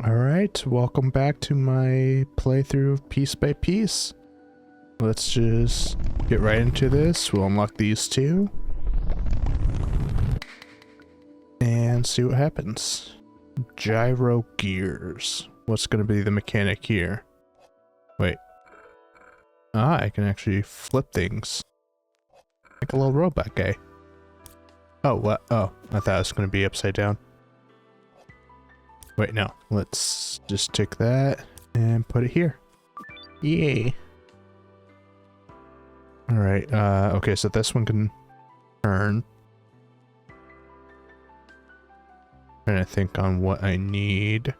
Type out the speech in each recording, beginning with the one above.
Alright, welcome back to my playthrough of Piece by Piece. Let's just get right into this. We'll unlock these two. And see what happens. Gyro gears. What's going to be the mechanic here? Wait. Ah, I can actually flip things. Like a little robot guy. Oh, what? Oh, I thought it was going to be upside down. Wait, no. Let's just take that and put it here. Yay. Alright, okay, so this one can turn. Trying to think on what I need.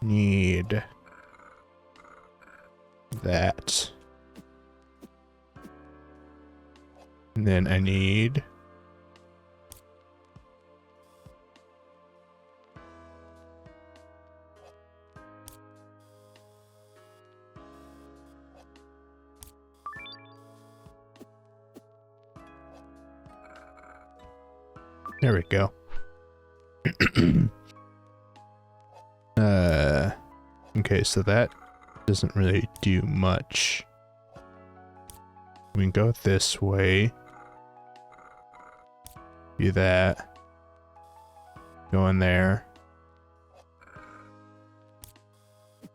Need that. And then I need there we go. Okay, so that doesn't really do much. We can go this way. Do that. Go in there.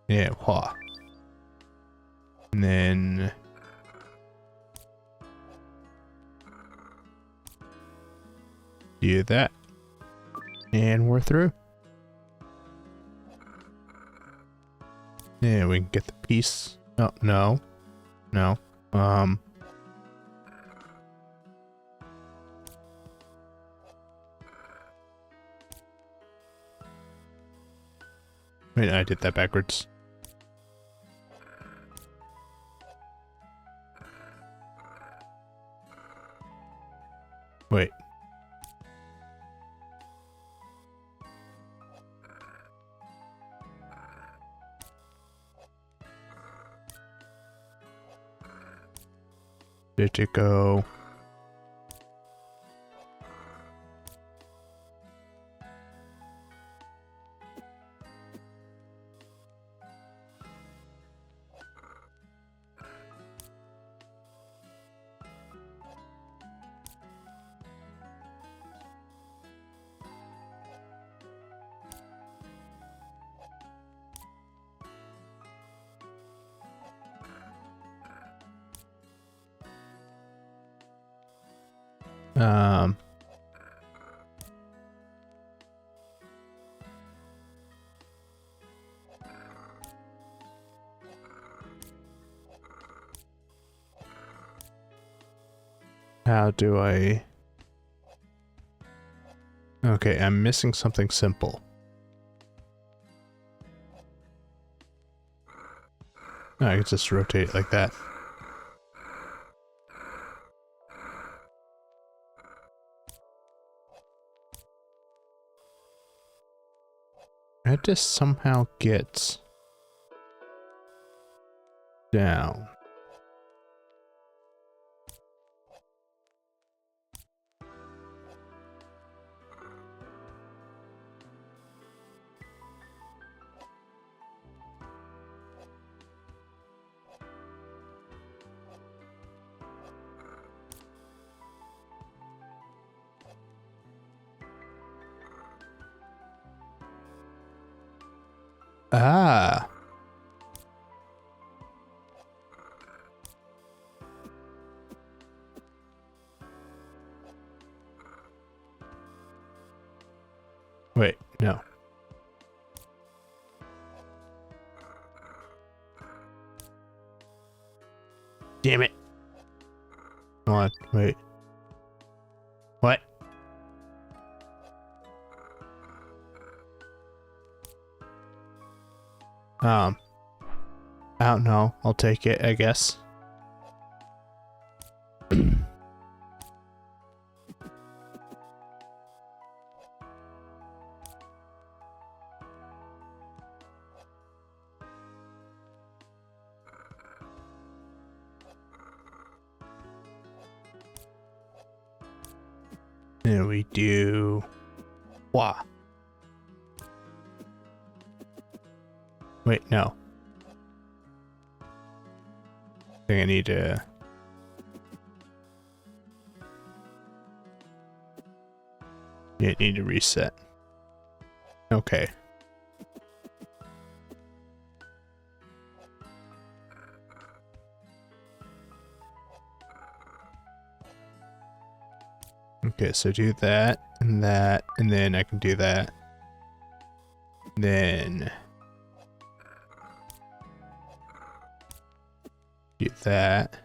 Yeah, wha. And then do that. And we're through. Yeah, we can get the piece. Oh, no. No. Wait, I did that backwards. Wait. Did it go? How do I... Okay, I'm missing something simple. No, I can just rotate it like that. I had to somehow get down. Ah. Wait, no. Damn it. Come on, wait. What? I don't know. I'll take it, I guess. There we do. Wah. Wait, no. I think I need to... Yeah, need to reset. Okay. Okay, so do that, and then I can do that. Then... do that.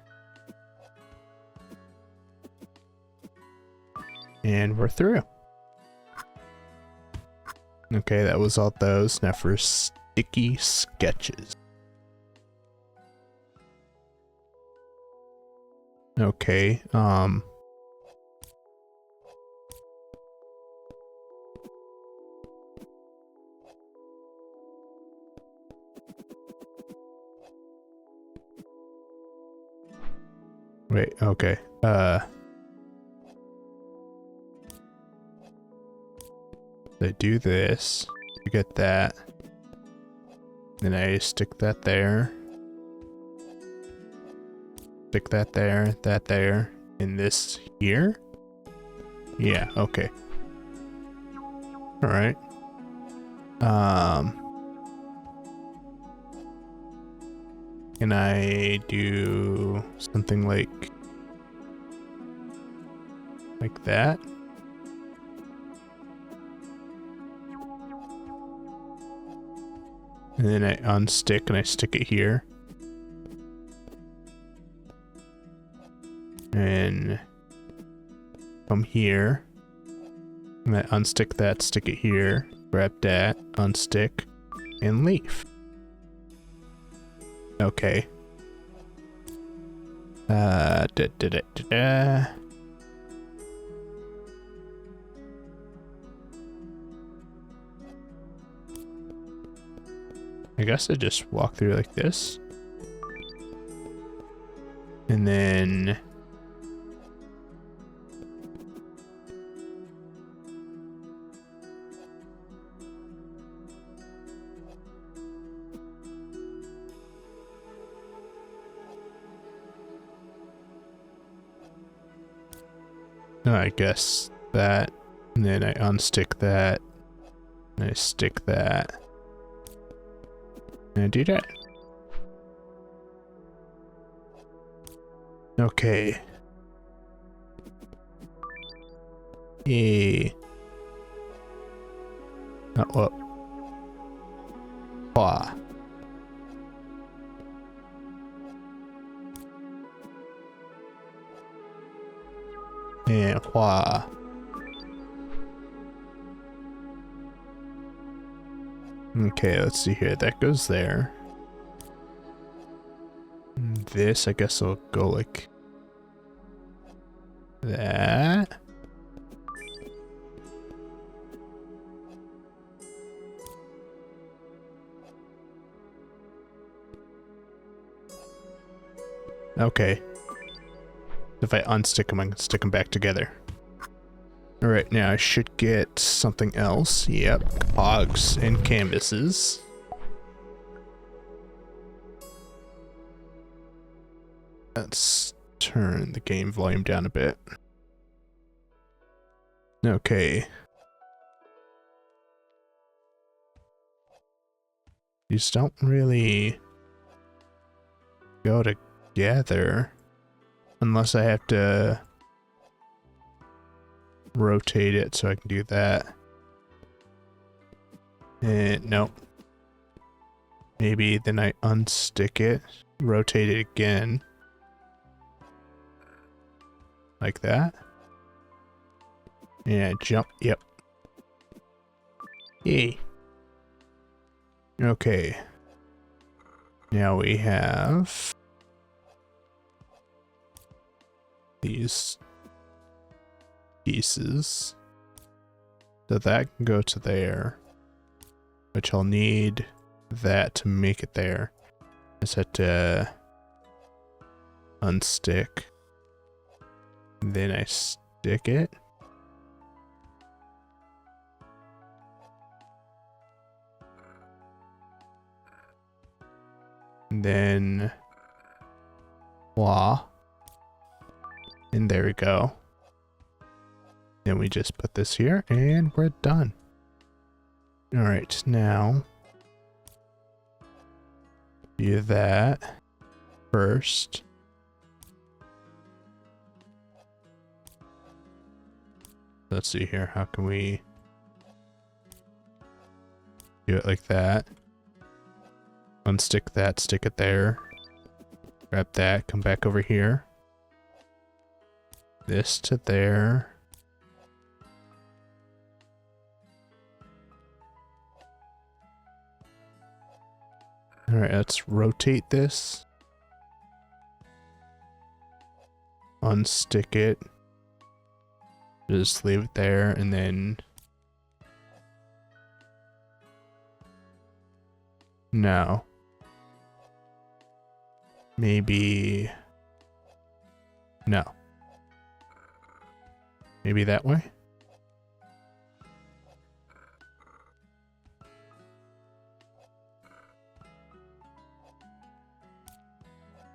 And we're through. Okay, that was all those. Now for sticky sketches. Okay, wait, okay. I do this, you get that. Then I stick that there. Stick that there, and this here? Yeah, okay. Alright. Can I do something like that? And then I unstick and I stick it here. And come here. And I unstick that, stick it here, grab that, unstick, and leave. Okay. I guess I just walk through like this. And then... no, I guess that. And then I unstick that. And I stick that. And I do that. Okay. Yay. Not what? Wah. And wah. Okay, let's see here. That goes there. This, I guess, will go like that. Okay. If I unstick them, I can stick them back together. Alright, now I should get something else. Yep, cogs and canvases. Let's turn the game volume down a bit. Okay. These don't really go together unless I have to rotate it so I can do that. And nope. Maybe then I unstick it, rotate it again. Like that. And jump, yep. Yay. Okay. Now we have these pieces. So that can go to there, which I'll need that to make it there. I just have to unstick. Then I stick it. And then blah. And there we go. Then we just put this here and we're done. Alright, now do that first. Let's see here, how can we do it like that? Unstick that, stick it there. Grab that, come back over here. This to there. Alright, let's rotate this. Unstick it. Just leave it there and then... No. Maybe... No. Maybe that way?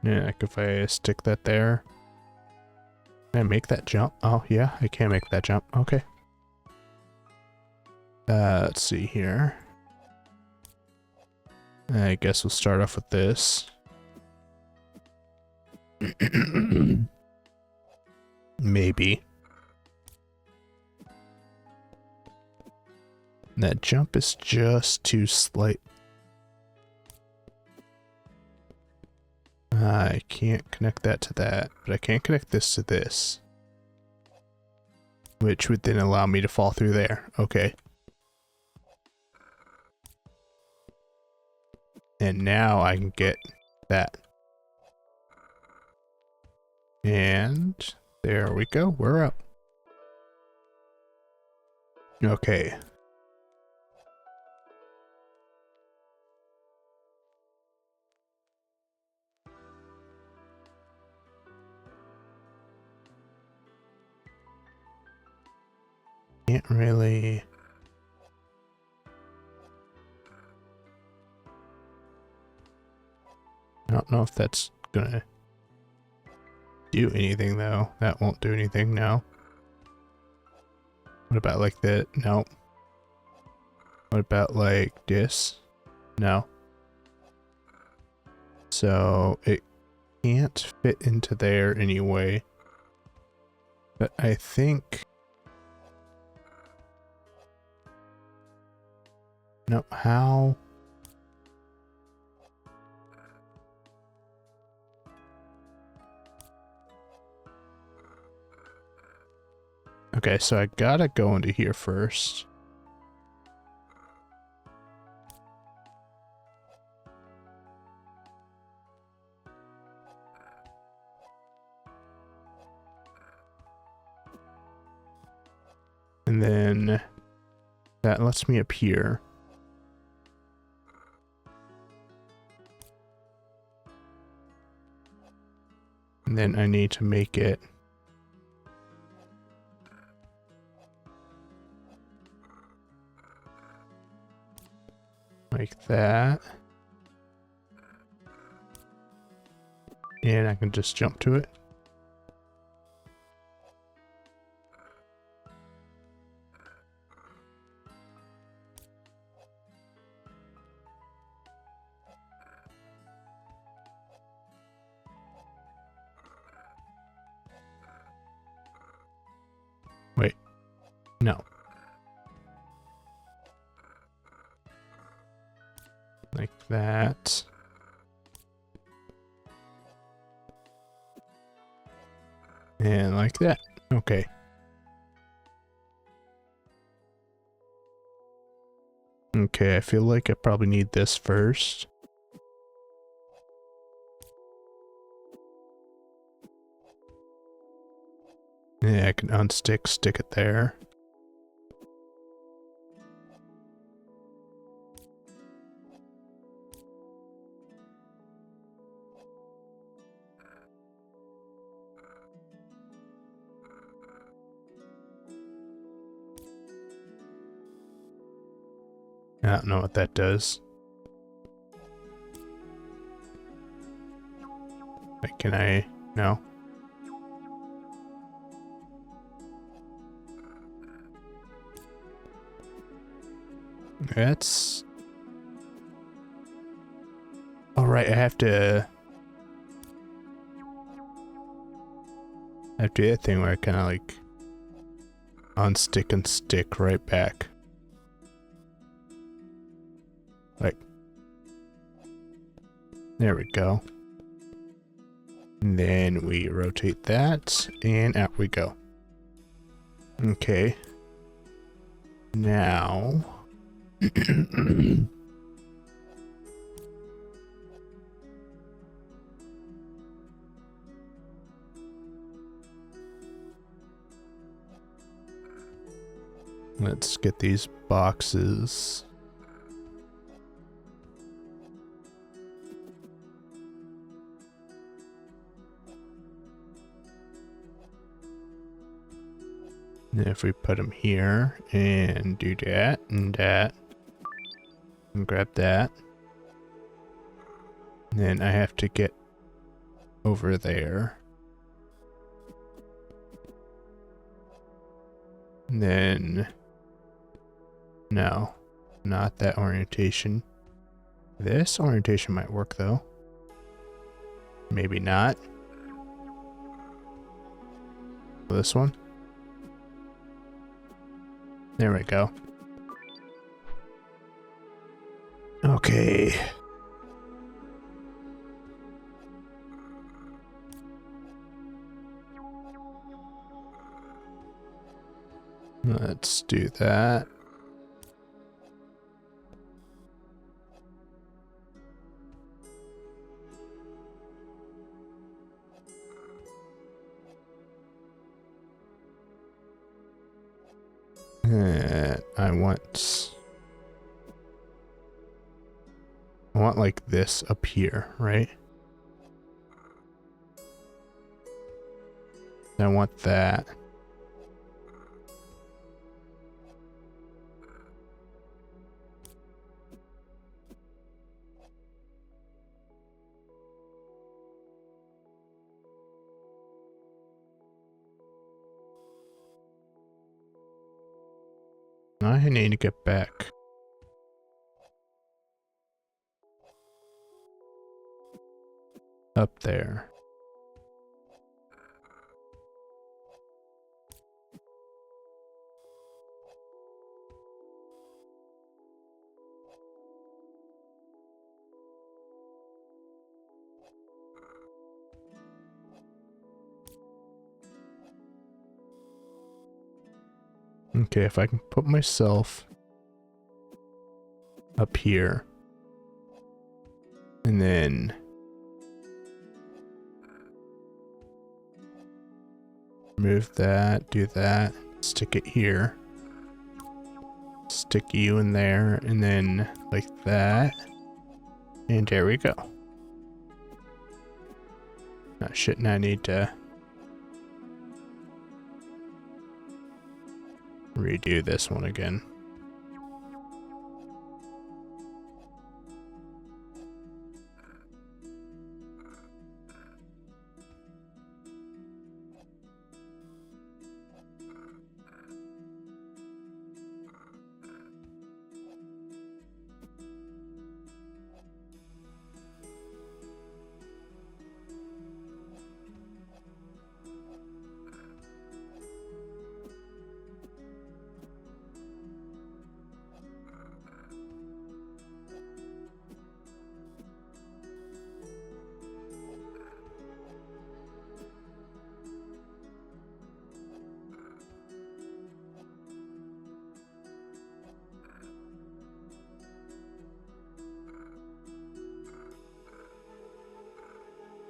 Yeah, like if I stick that there. Can I make that jump? Oh, yeah, I can make that jump. Okay. Let's see here. I guess we'll start off with this. Maybe. That jump is just too slight. I can't connect that to that, but I can connect this to this. Which would then allow me to fall through there. Okay. And now I can get that. And there we go. We're up. Okay. Can't really... I don't know if that's gonna do anything though. That won't do anything now. What about like that? No. What about like this? No. So it can't fit into there anyway. But I think... No, how? Okay, so I gotta go into here first. And then that lets me up here. And then I need to make it like that. And I can just jump to it. Wait, no. Like that. And like that. Okay. Okay, I feel like I probably need this first. Yeah, I can unstick, stick it there. I don't know what that does. Like, can I? No. That's... Alright, I have to do that thing where I kind of like unstick and stick right back. Like, there we go. And then we rotate that and out we go. Okay. Now... Let's get these boxes. And if we put them here and do that and that and grab that, and then I have to get over there. And then no, not that orientation. This orientation might work though. Maybe not. This one. There we go. Okay. Let's do that. I want like this up here, right? I want that. I need to get back. Up there. Okay, if I can put myself up here and then move that, do that, stick it here, stick you in there, and then like that, and there we go. Oh shit, now I need to redo this one again.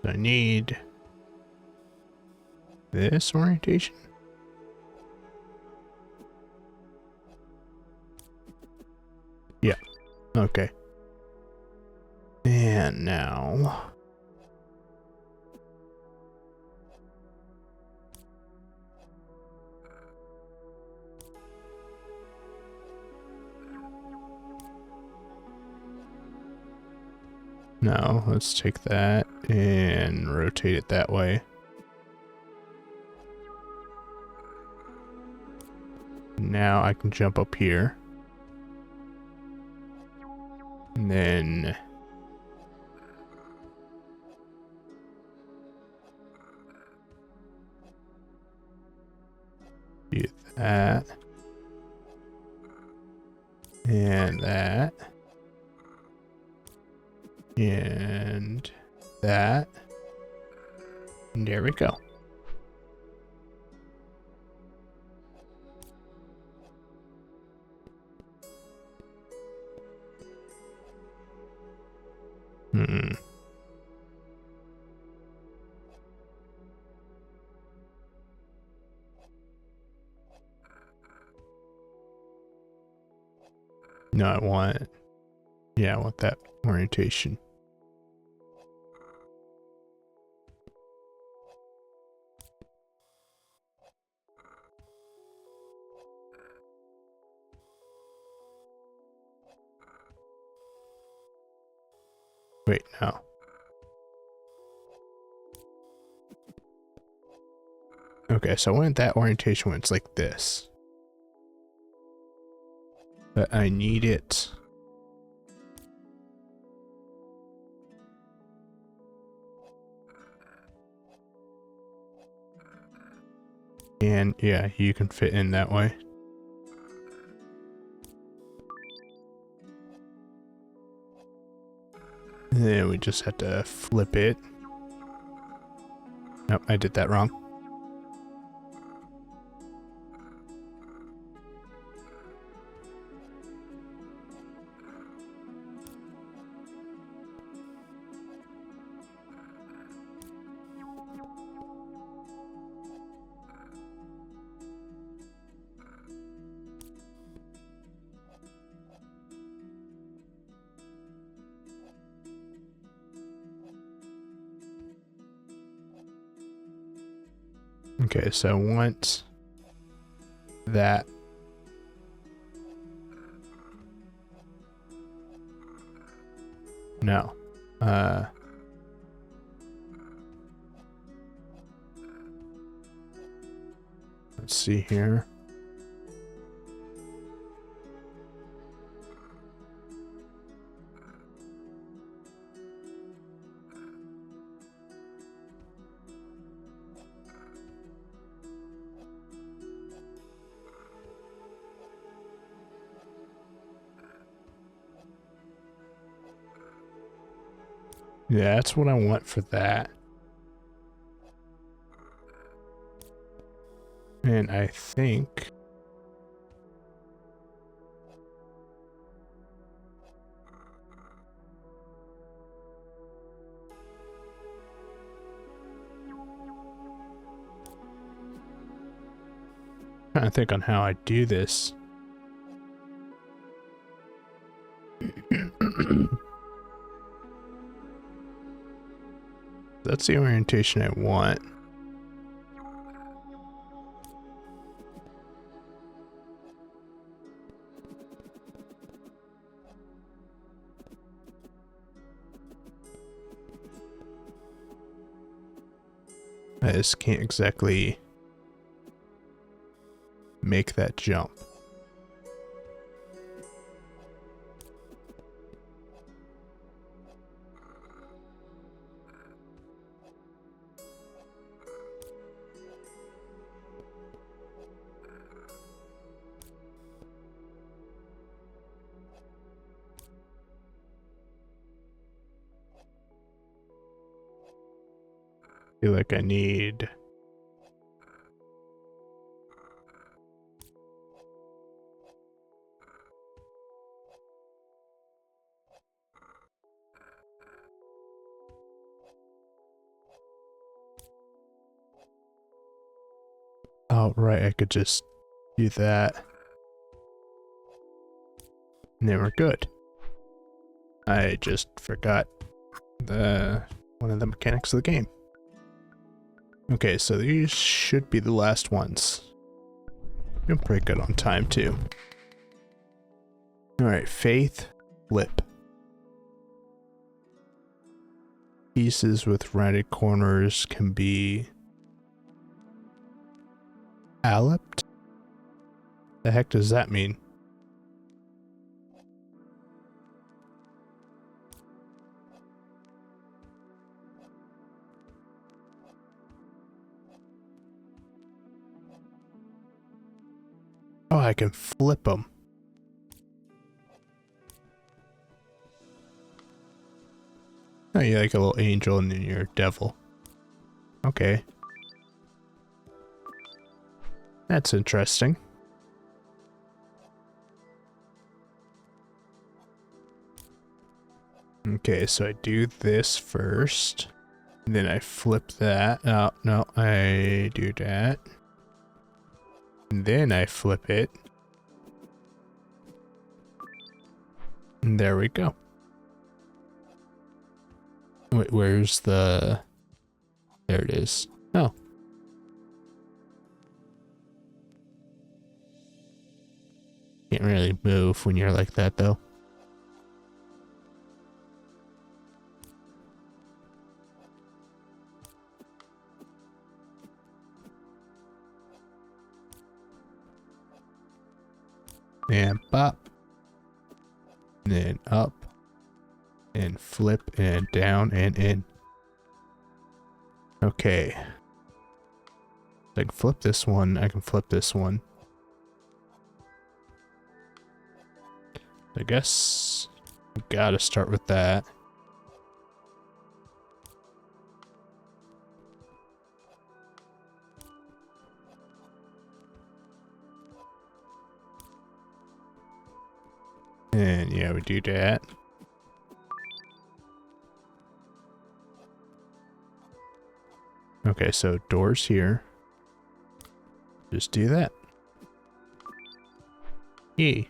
I need this orientation. Yeah. Okay. And now No, let's take that and rotate it that way. Now I can jump up here. And then do that. And that. And that. And there we go. No, I want that orientation. Wait, no. Okay, so I want that orientation when it's like this. But I need it. And yeah, you can fit in that way. And then we just have to flip it. Nope, I did that wrong. Okay, so I want that. No. Let's see here. Yeah, that's what I want for that. And I think trying to think on how I do this. That's the orientation I want. I just can't exactly make that jump. I feel like I need oh right, I could just do that. And then we're good. I just forgot one of the mechanics of the game. Okay, so these should be the last ones. Doing pretty good on time too. Alright, Faith, flip. pieces with rounded corners can be allopped? The heck does that mean? Oh, I can flip them. Oh, you're like a little angel and then you're a devil. Okay. That's interesting. Okay, so I do this first. And then I flip that. Oh, no, I do that. And then I flip it. And there we go. Wait, where's the... There it is. Oh. Can't really move when you're like that, though. And pop. And then up. And flip and down and in. Okay. I can flip this one. I can flip this one. I guess we gotta start with that. And yeah, we do that. Okay, so doors here. Just do that. E.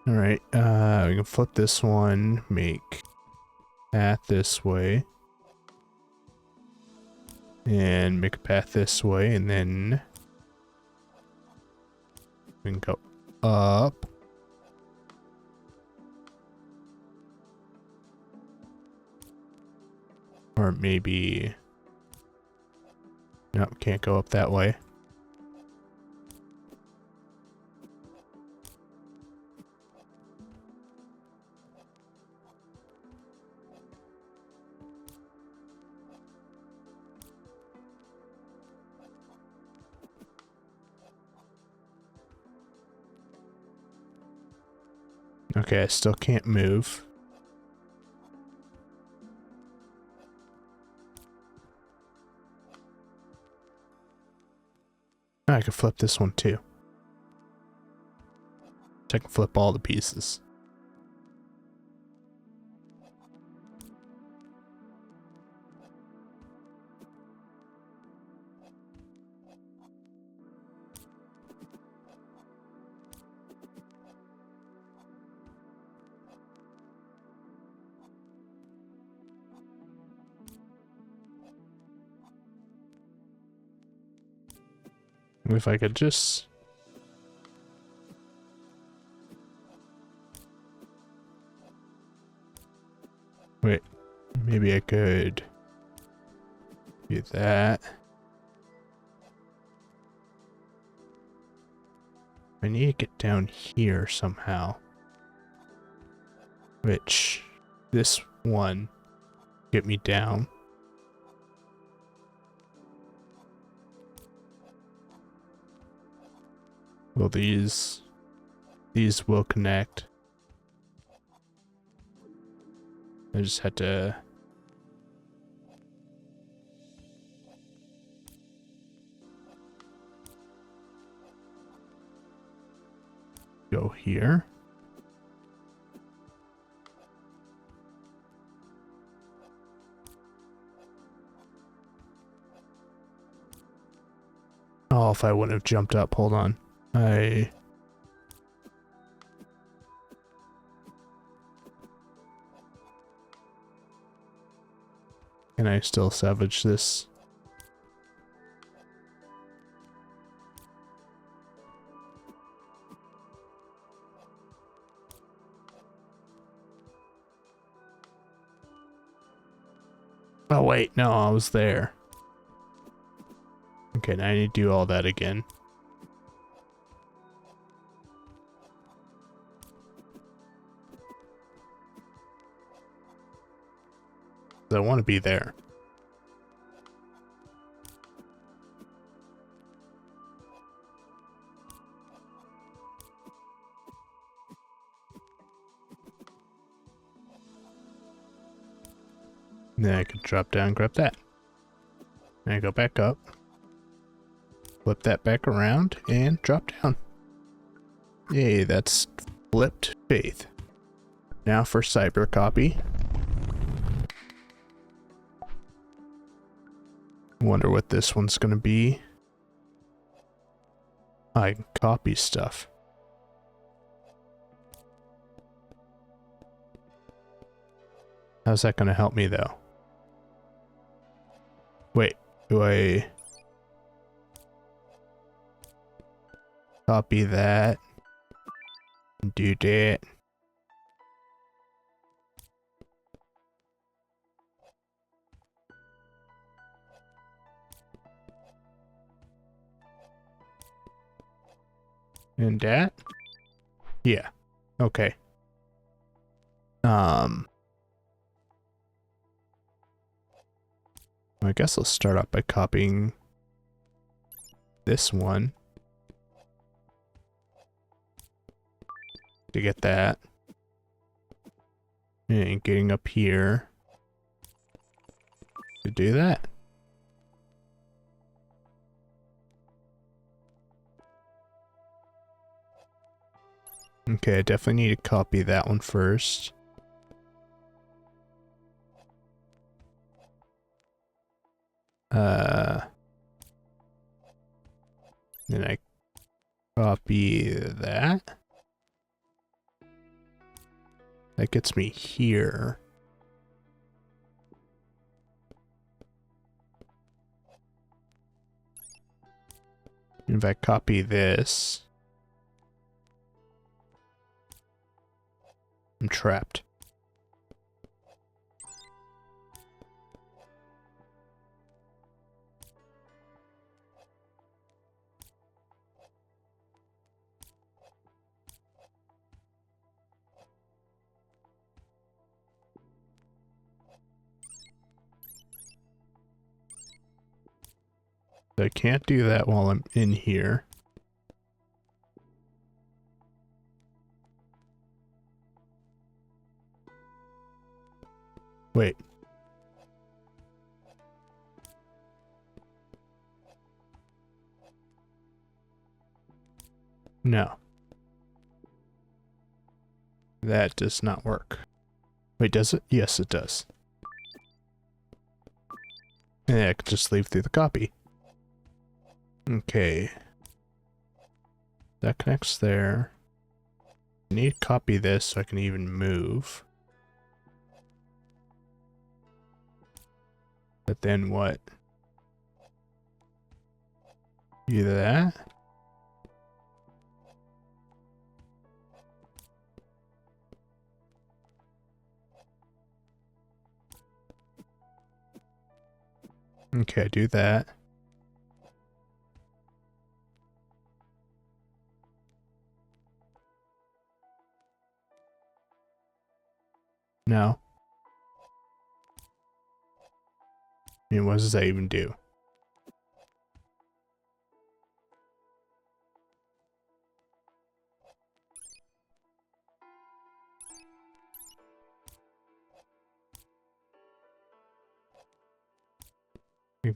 Alright, we can flip this one, make path this way. And make a path this way, and then we can go up. Or maybe... Nope, can't go up that way. Okay, I still can't move. I can flip this one too. So I can flip all the pieces. If I could just... Wait, maybe I could do that. I need to get down here somehow. Which, this one, get me down. Well, these will connect. I just had to... go here. Oh, if I wouldn't have jumped up, hold on. Can I still salvage this? Oh wait, no, I was there. Okay, now I need to do all that again. I want to be there. And then I could drop down, grab that. And I go back up. Flip that back around and drop down. Yay, that's flipped faith. Now for cyber copy. Wonder what this one's gonna be. I can copy stuff. How's that gonna help me though? Wait, do I copy that? Do that. And that? Yeah. Okay. I guess I'll start off by copying this one to get that. And getting up here to do that. Okay, I definitely need to copy that one first. Then I copy that. That gets me here. If I copy this, I'm trapped. I can't do that while I'm in here. Wait. No. That does not work. Wait, does it? Yes, it does. Yeah, I can just leave through the copy. Okay. That connects there. I need to copy this so I can even move. But then what? Either that? Okay, do that. No. I mean, what does that even do?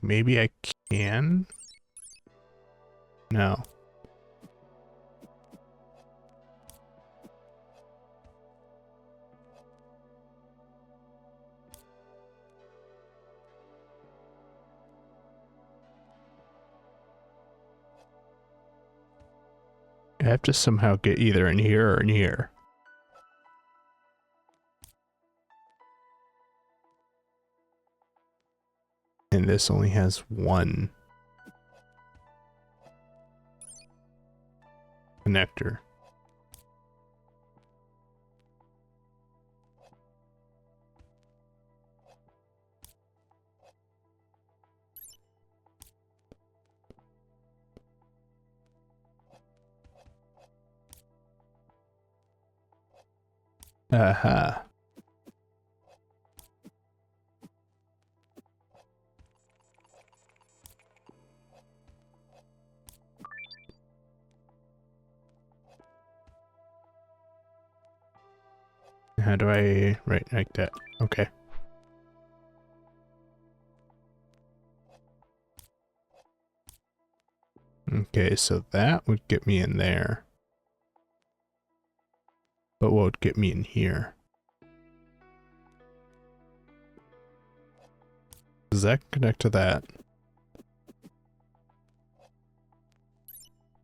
Maybe I can? No. I have to somehow get either in here or in here. And this only has one connector. Aha. How do I... Right, like that. Okay. Okay, so that would get me in there. But what would get me in here? Does that connect to that?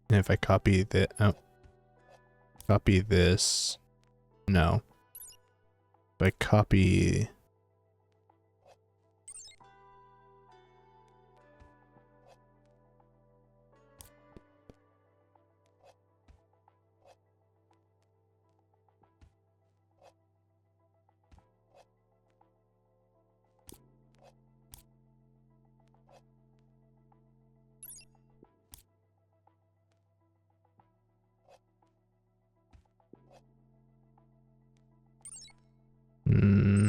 And if I copy the... Oh. Copy this... No. If I copy... Hmm...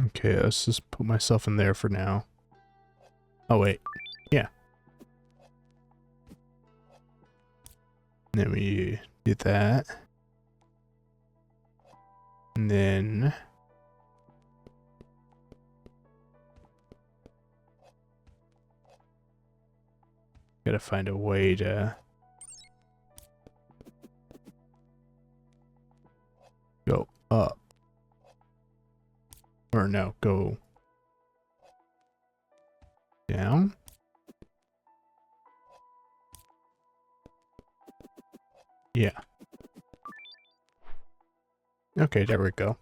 Okay, let's just put myself in there for now. Oh, wait. Yeah. Then we do that. And then... Gotta find a way to... go up. Or no, go... down? Yeah. Okay, there we go.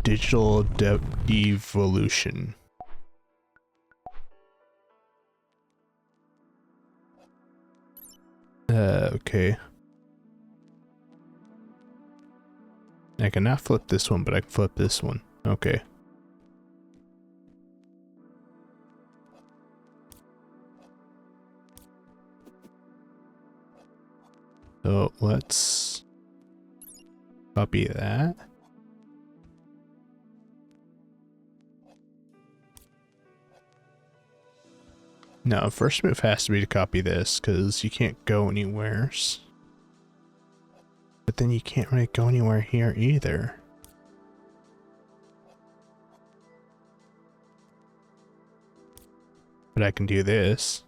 Digital devolution. Okay. I cannot flip this one, but I can flip this one. Okay. So let's copy that. No, first move has to be to copy this, because you can't go anywhere. But then you can't really go anywhere here either. But I can do this.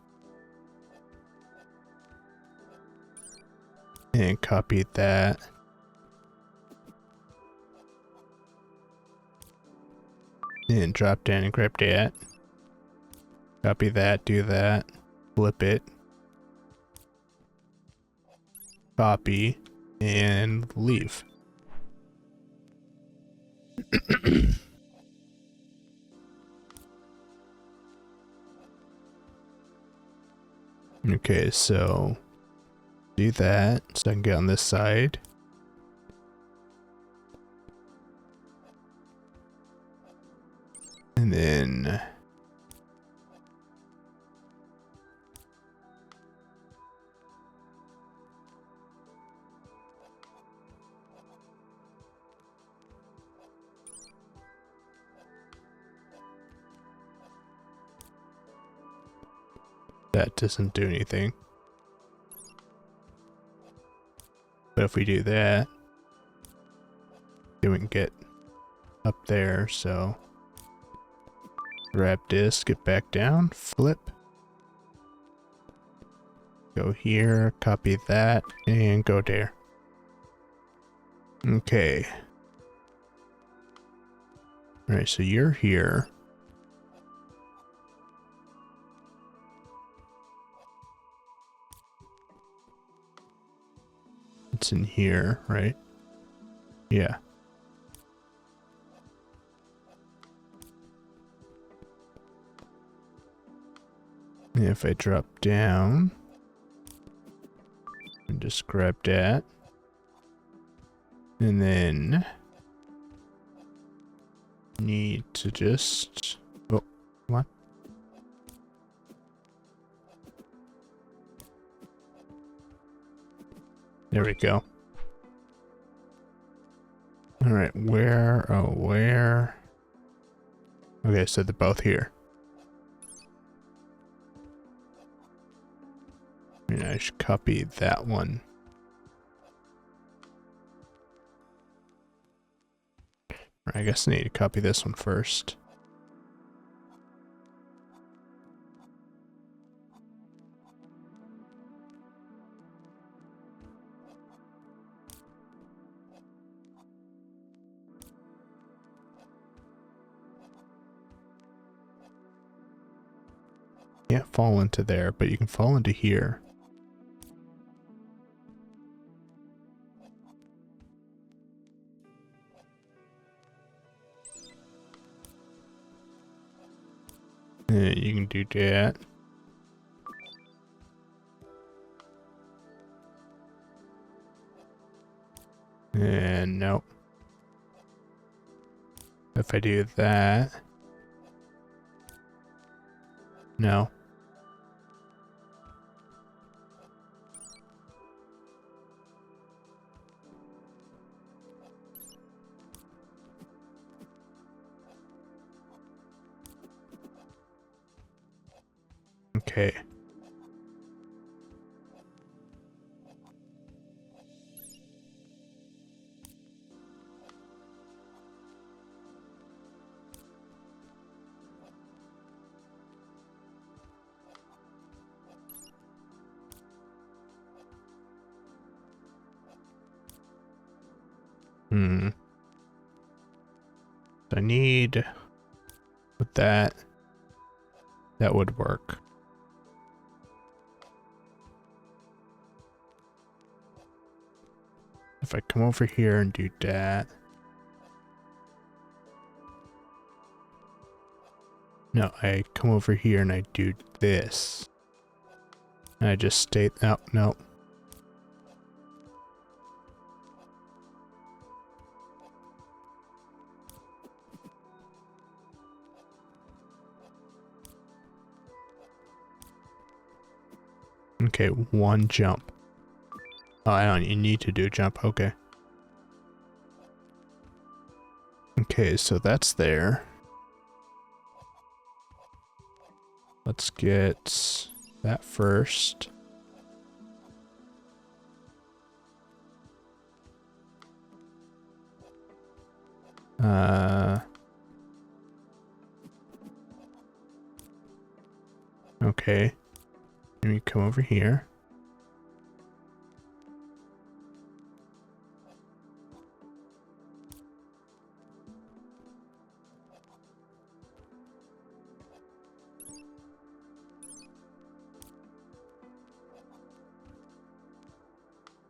And copy that. And drop down and grab that. Copy that, do that. Flip it. Copy. And leave. Okay, so do that so I can get on this side. And then that doesn't do anything. But if we do that, then we can get up there, so grab this, get back down, flip. Go here, copy that, and go there. Okay. Alright, so you're here. It's in here, right? Yeah. If I drop down and just grab that, and then need to just, oh, come on. There we go. All right, where, oh, where? Okay, so they're both here. And I should copy that one. I guess I need to copy this one first. Can't fall into there, but you can fall into here. And you can do that. And nope. If I do that, no. Okay. I need with that would work. If I come over here and do that. No, I come over here and I do this. And I just stay, oh, no. Okay, one jump. Oh, I don't, you need to do a jump, okay. Okay, so that's there. Let's get that first. Okay. Let me come over here.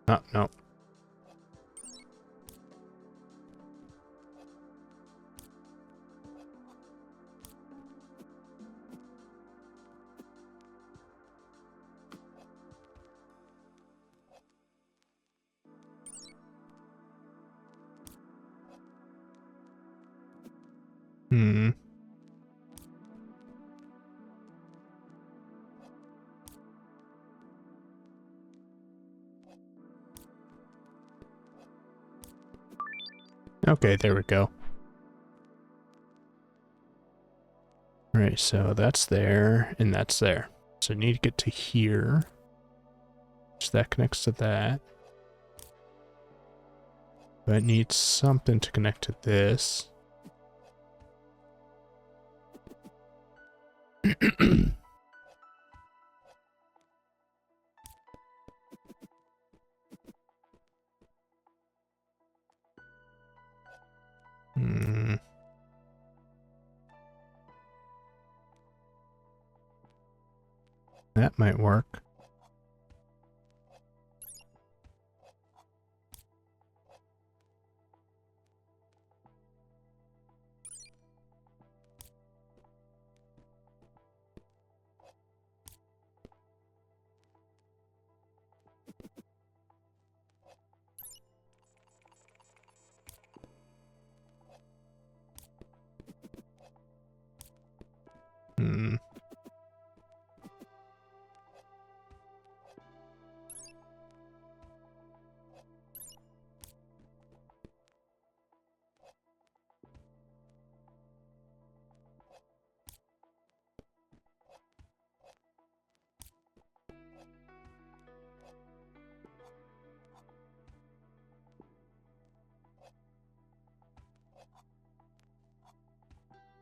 Oh, no. Okay, there we go. Alright, so that's there, and that's there. So I need to get to here. So that connects to that. But it needs something to connect to this. That might work.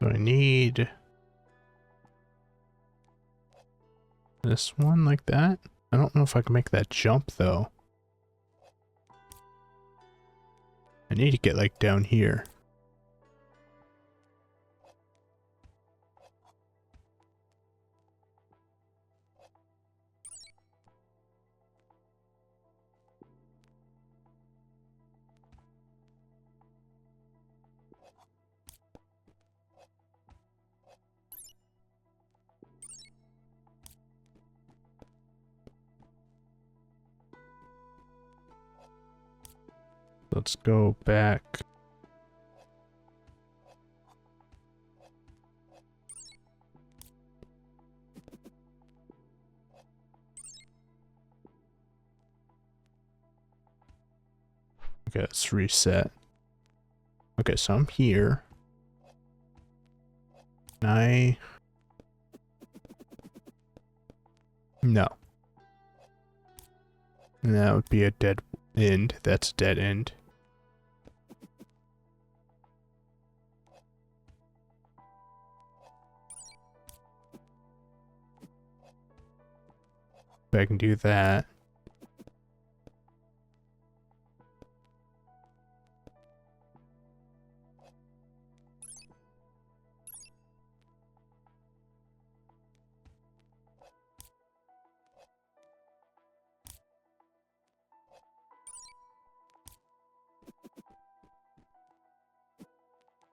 So I need this one like that. I don't know if I can make that jump though. I need to get like down here. Let's go back. Okay, let's reset. Okay, so I'm here. No. And that would be a dead end. That's a dead end. If I can do that.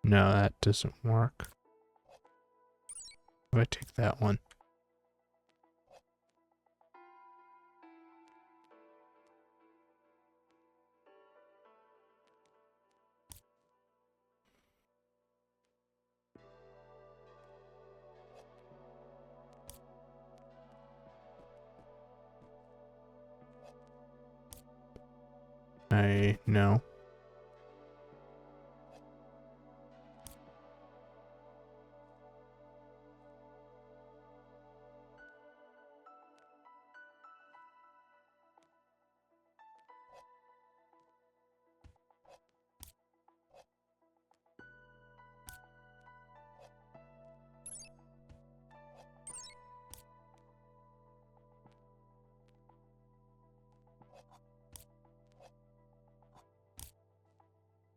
No, that doesn't work. If I take that one. No.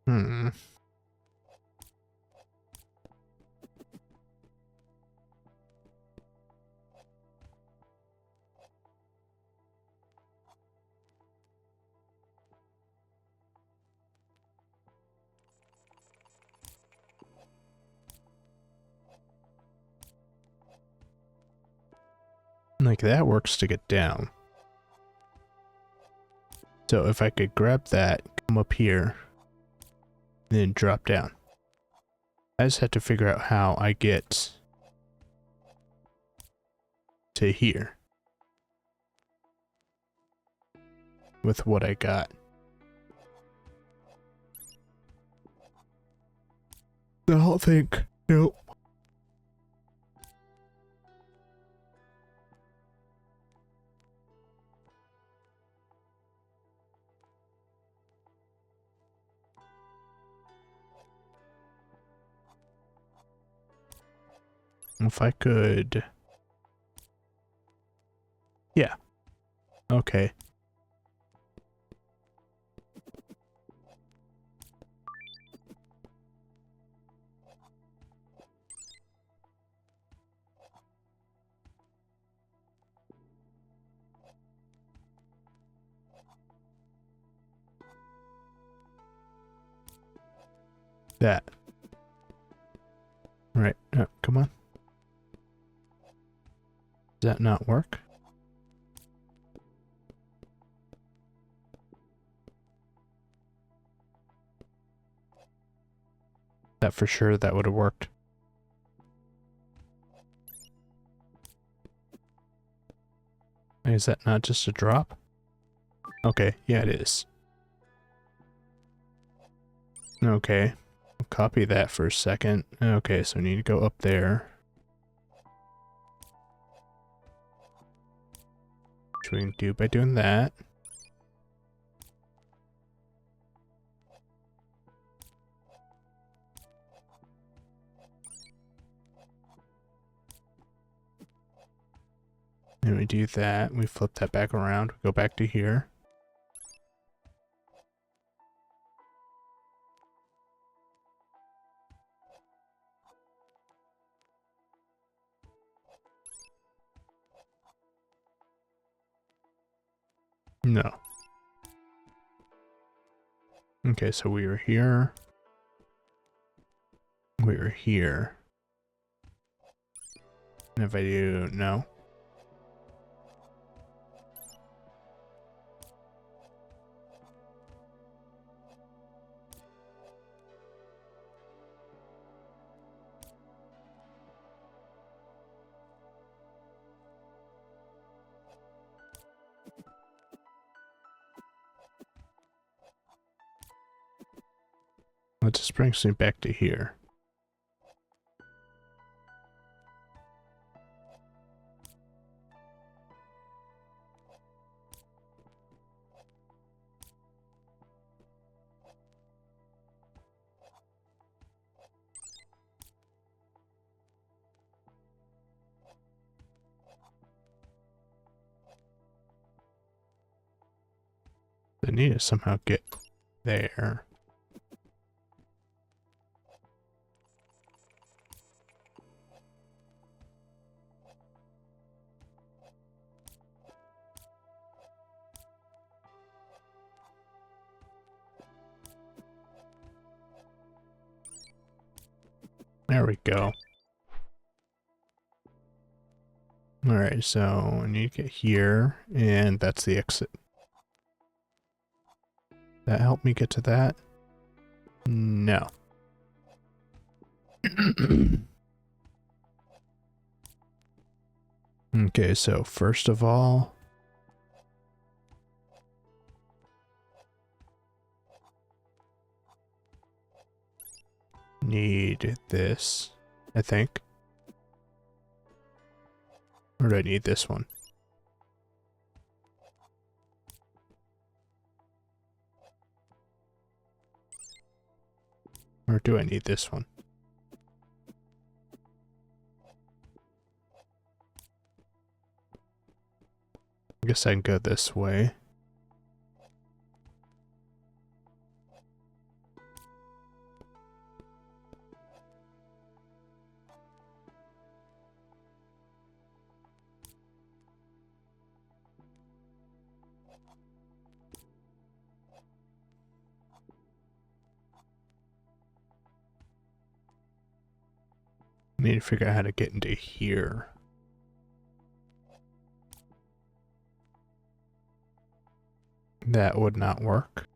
Hmm. Like that works to get down. So if I could grab that, come up here, then drop down. I just have to figure out how I get to here with what I got. I don't think. Nope. If I could. Yeah. Okay. That. Right. Come on. Does that not work? That for sure that would have worked. Is that not just a drop? Okay, yeah it is. Okay. I'll copy that for a second. Okay, so I need to go up there. Which we can do by doing that. And we do that. We flip that back around. We go back to here. No. Okay, so we were here. We were here. And if I do no. That just brings me back to here. I need to somehow get there. There we go. Alright, so I need to get here, and that's the exit. That helped me get to that? No. Okay, so first of all, need this, I think. Or do I need this one? Or do I need this one? I guess I can go this way. I need to figure out how to get into here. That would not work.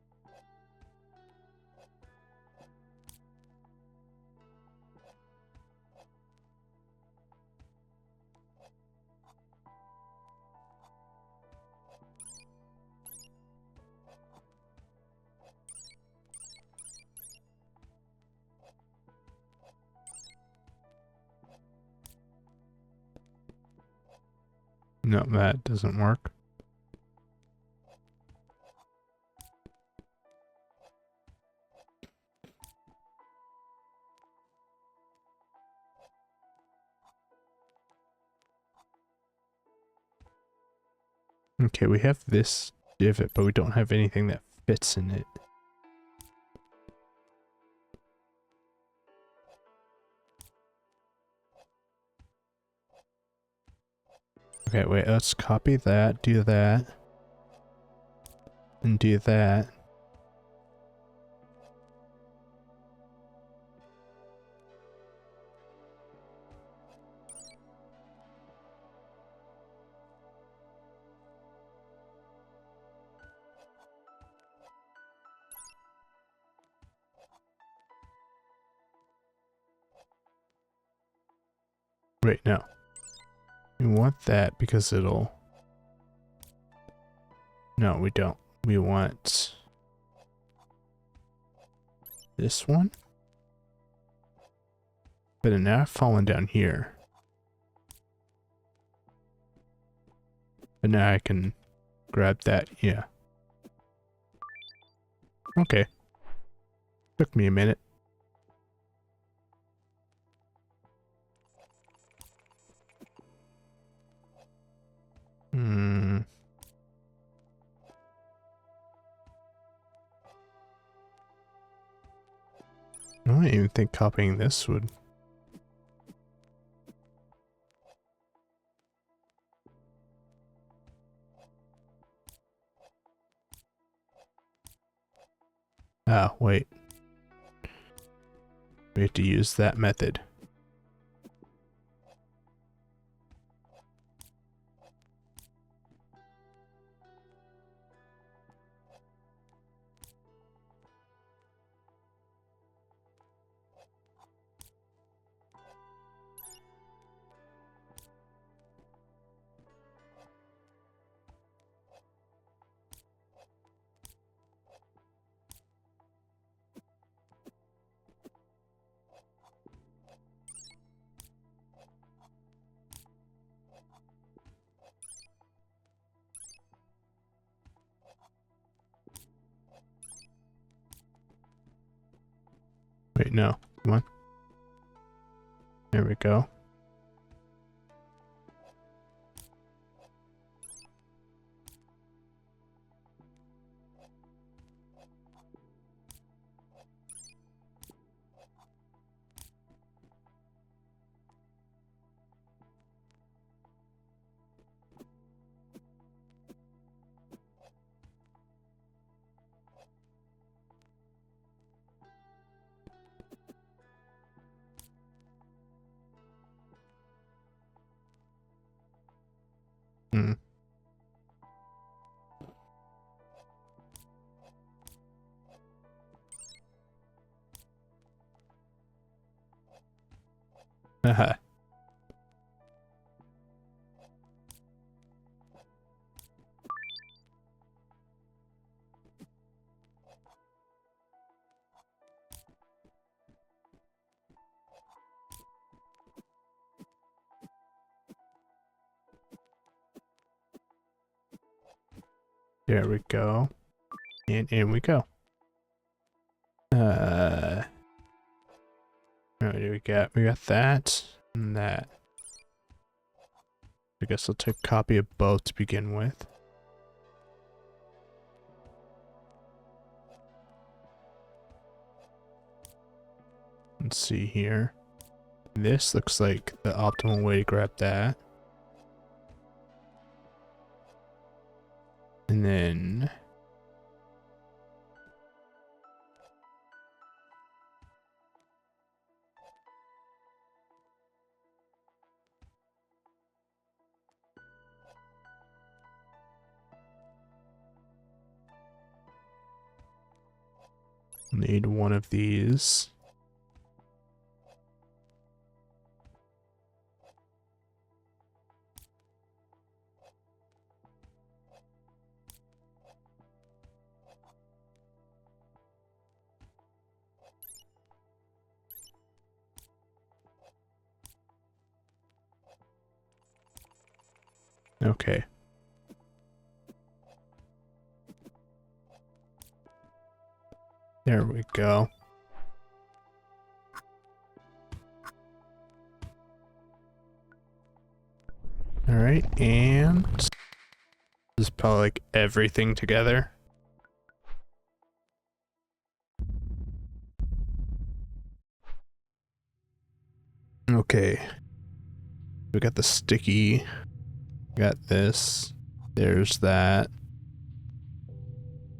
No, that doesn't work. Okay, we have this divot, but we don't have anything that fits in it. Okay, wait, let's copy that, do that, and do that. Wait, no. We want that because it'll... No, we don't. We want... this one? But now I've fallen down here. But now I can grab that, yeah. Okay. Took me a minute. Hmm. I don't even think copying this would. Ah, wait. We have to use that method. Wait, no. Come on. There we go. Hmm. Haha. There we go. And in we go. What do we got? We got that and that. I guess I'll take a copy of both to begin with. Let's see here. This looks like the optimal way to grab that. And then need one of these. Okay. There we go. All right, and this is probably like everything together. Okay. We got the sticky. Got this. There's that.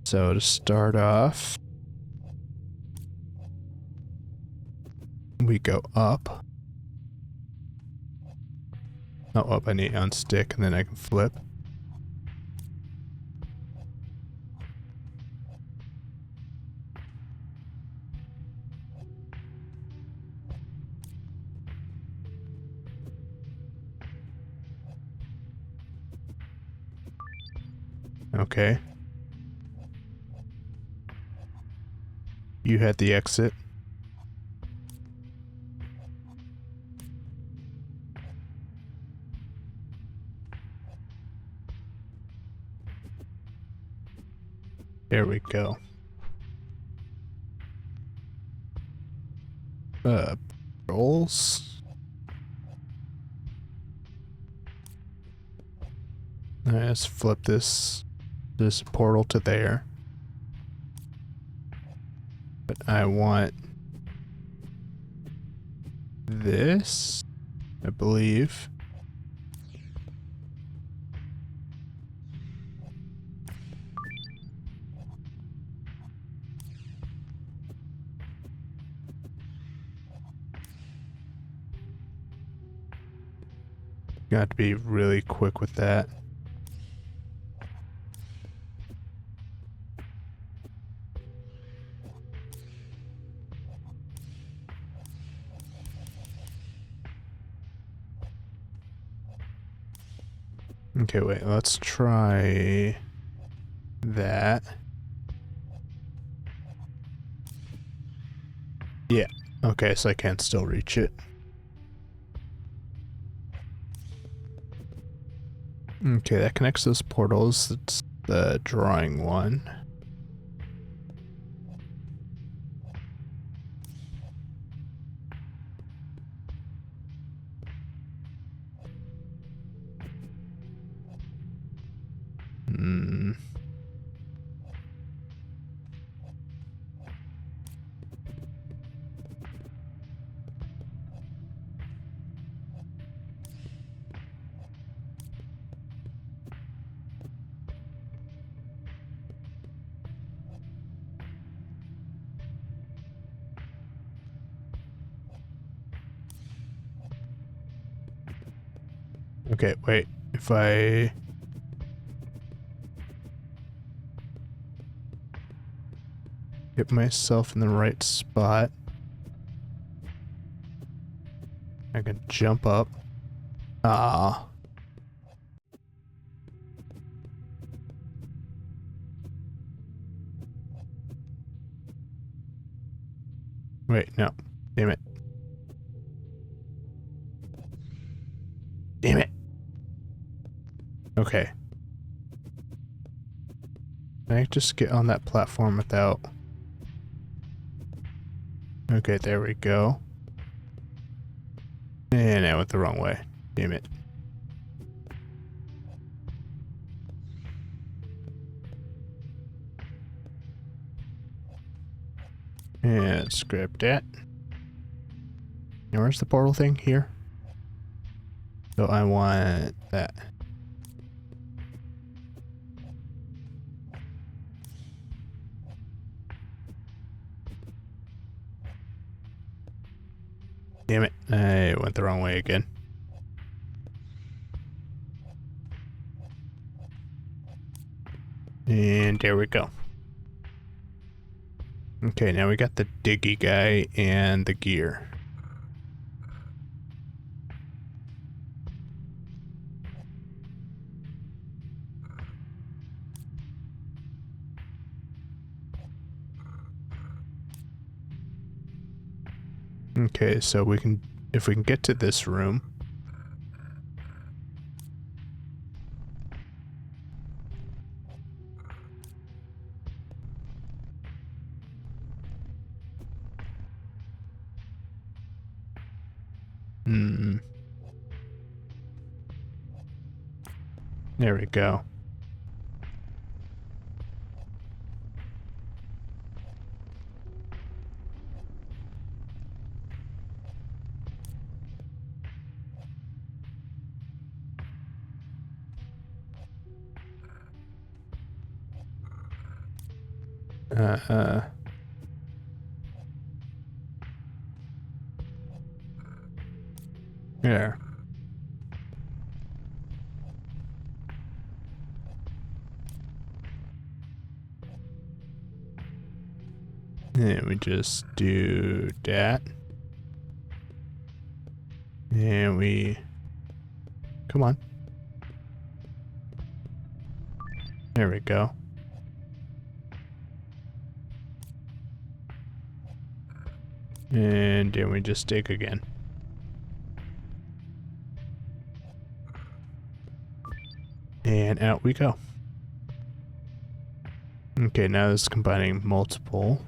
So to start off, we go up. Oh, up, I need on stick and then I can flip. Okay. You had the exit. There we go. Rolls. Let's flip this portal to there. But I want this, I believe. Got to be really quick with that. Okay, wait, let's try that. Yeah, okay, so I can still reach it. Okay, that connects those portals. It's the drawing one. Hmm. Okay, wait. If I... get myself in the right spot, I can jump up. Ah. Wait, no. Damn it. Damn it. Okay. Can I just get on that platform without... Okay, there we go. And I went the wrong way. Damn it. And scrap that. Now where's the portal thing? Here? So I want that. Damn it. I went the wrong way again. And there we go. Okay, now we got the diggy guy and the gear. Okay, so we can, if we can get to this room. There we go. There. And we just do that. And we... Come on. There we go. And then we just dig again. And out we go. Okay, now this is combining multiple.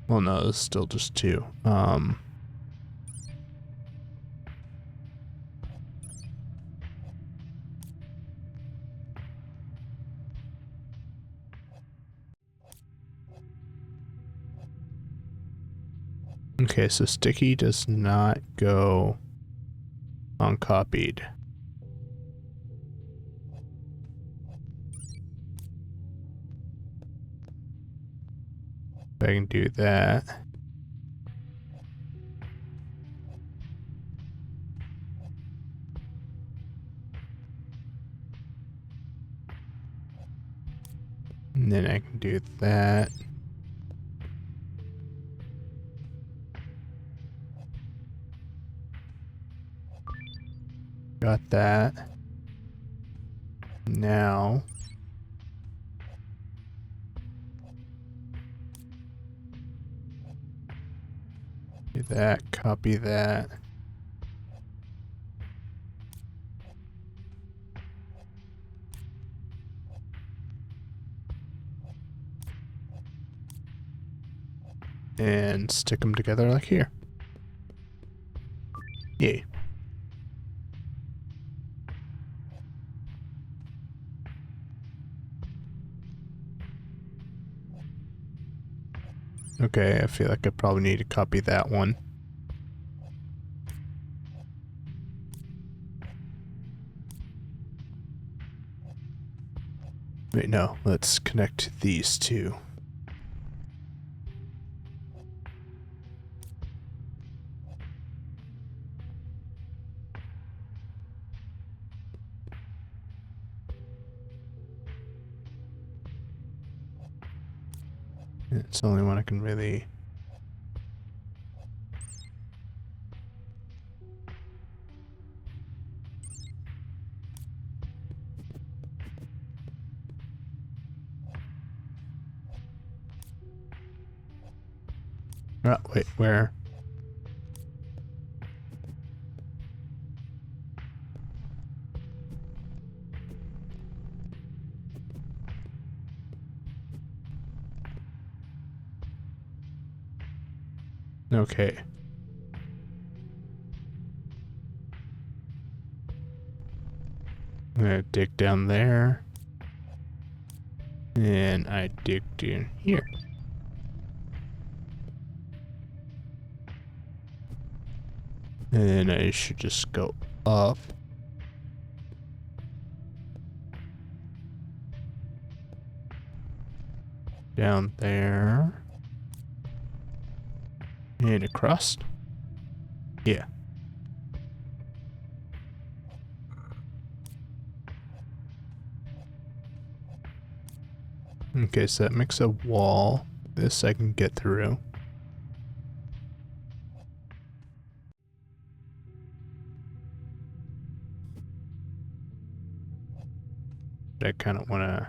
Well, no, it's still just two. Okay, so sticky does not go uncopied. I can do that. And then I can do that. Got that. Now do that, copy that. And stick them together like here. Yay. Okay, I feel like I probably need to copy that one. Wait, no, let's connect these two. It's the only one I can really... Oh, wait, where? Okay. I'm gonna dig down there. And I dig down here. And I should just go up. Down there. And across. Yeah. Okay, so that makes a wall. This I can get through. I kind of want to...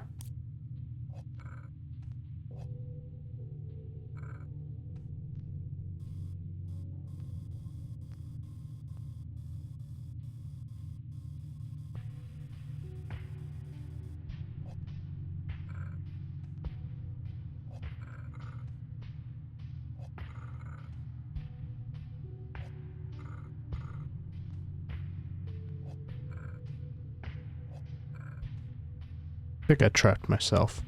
I think I trapped myself.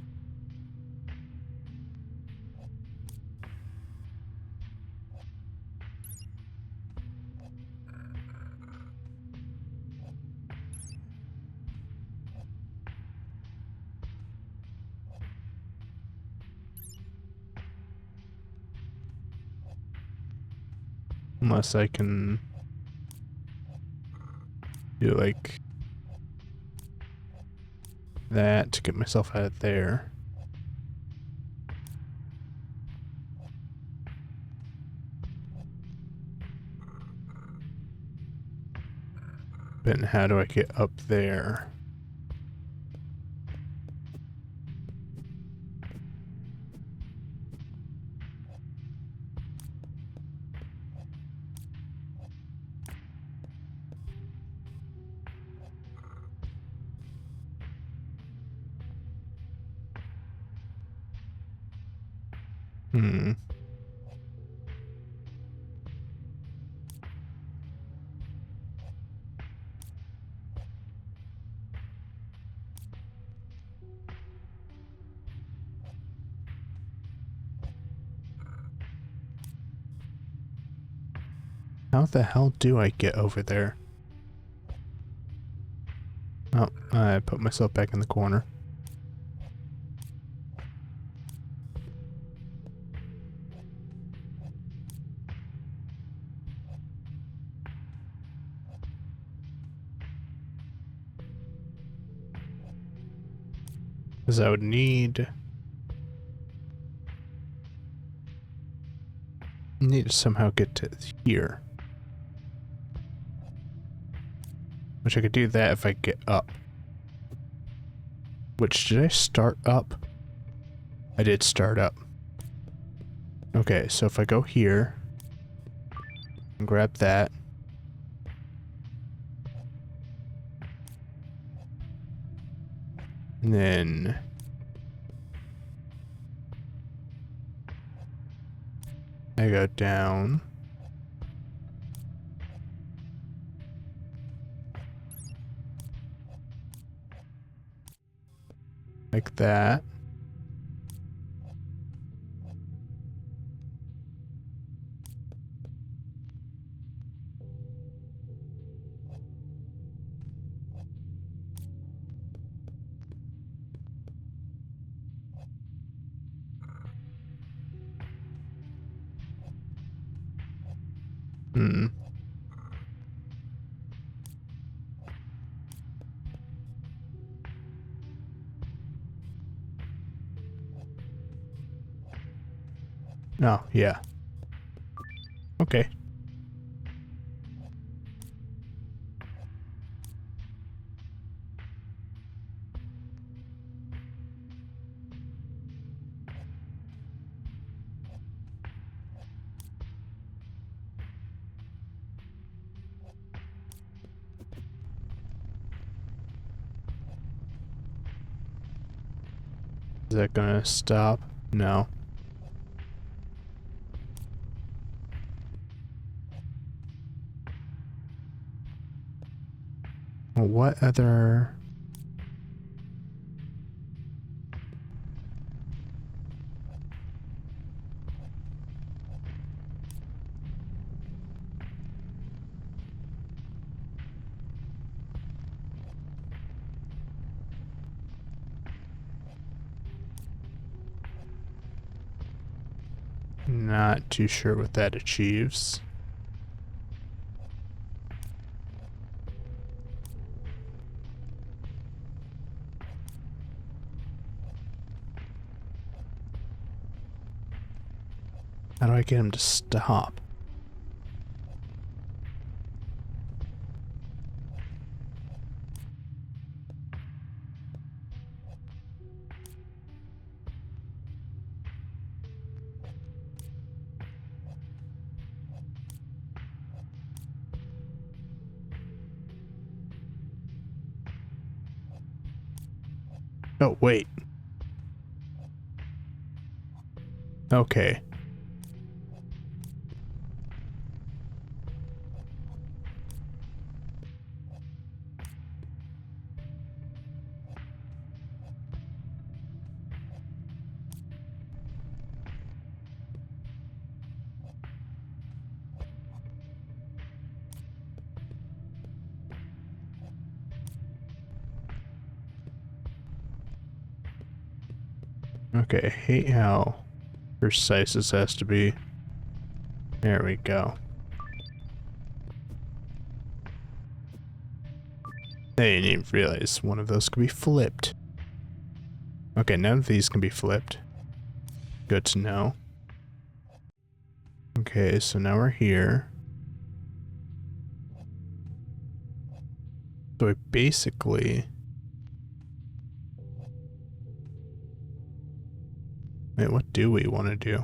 Unless I can do like that to get myself out of there. But how do I get up there? Hmm. How the hell do I get over there? Oh, I put myself back in the corner. Because I would need to somehow get to here. Which I could do that if I get up. Which, did I start up? I did start up. Okay, so if I go here and grab that. And then I go down. Like that. Hmm. Oh, yeah. Okay. Is that gonna stop? No. Well, what other... Not too sure what that achieves. How do I get him to stop? Oh, wait. Okay. Okay, I hate how precise this has to be. There we go. I didn't even realize one of those could be flipped. Okay, none of these can be flipped. Good to know. Okay, so now we're here. So I basically... Wait, what do we want to do?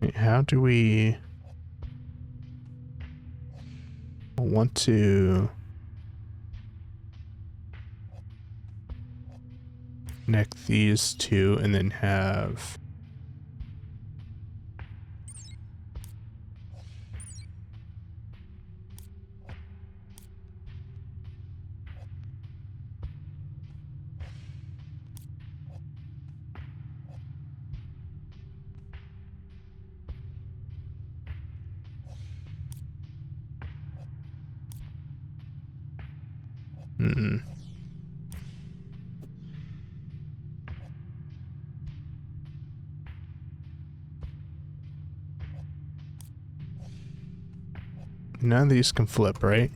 Wait, how do we... want to... connect these two and then have none of these can flip, right?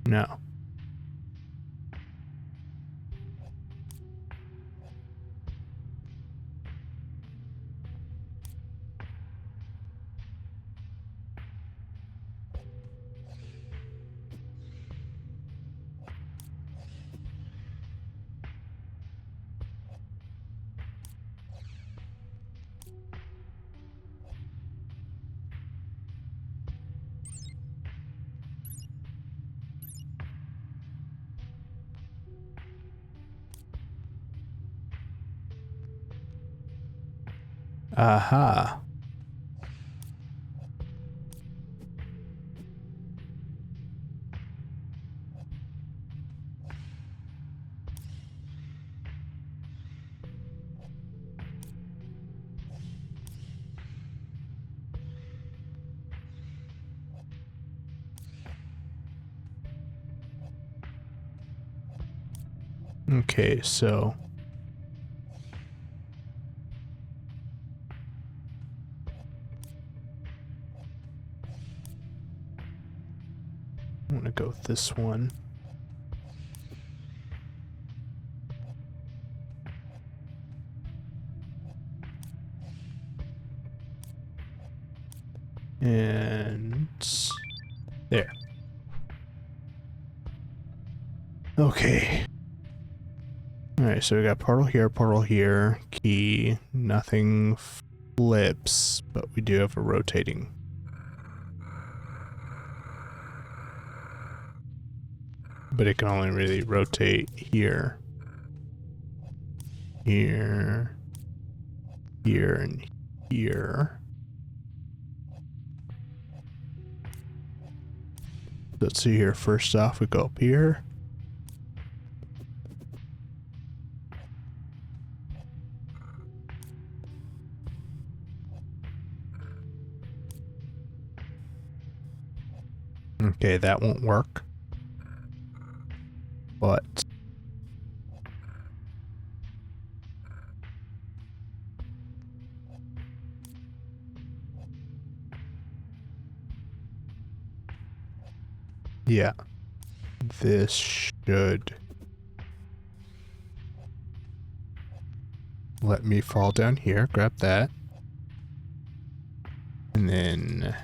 No. Aha. Okay, so I'm gonna go with this one. And there. Okay. Alright, so we got portal here, key, nothing flips, but we do have a rotating. But it can only really rotate here, here, here, and here. Let's see here, first off we go up here. Okay, that won't work. But yeah, this should let me fall down here, grab that, and then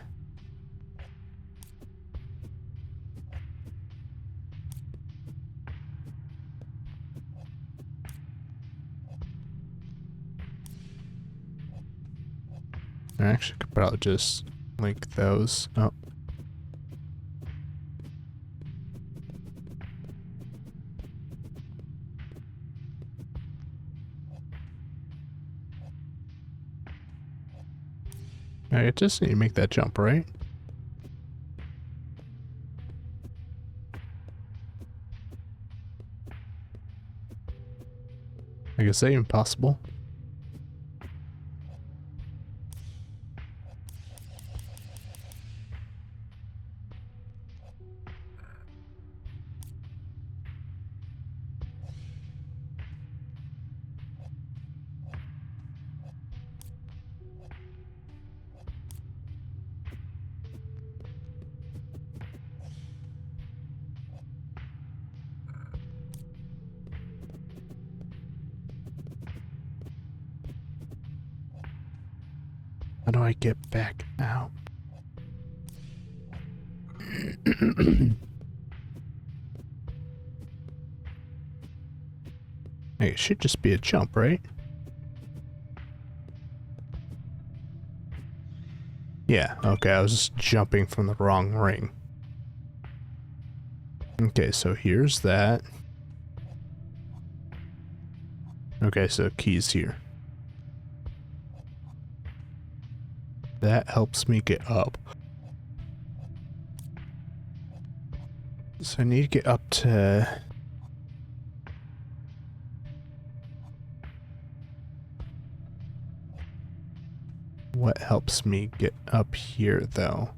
I actually could probably just link those up. I just need to make that jump, right? I guess that ain't possible. How do I get back out? Hey, it should just be a jump, right? Yeah, okay, I was just jumping from the wrong ring. Okay, so here's that. Okay, so keys here. That helps me get up. So I need to get up to... What helps me get up here, though?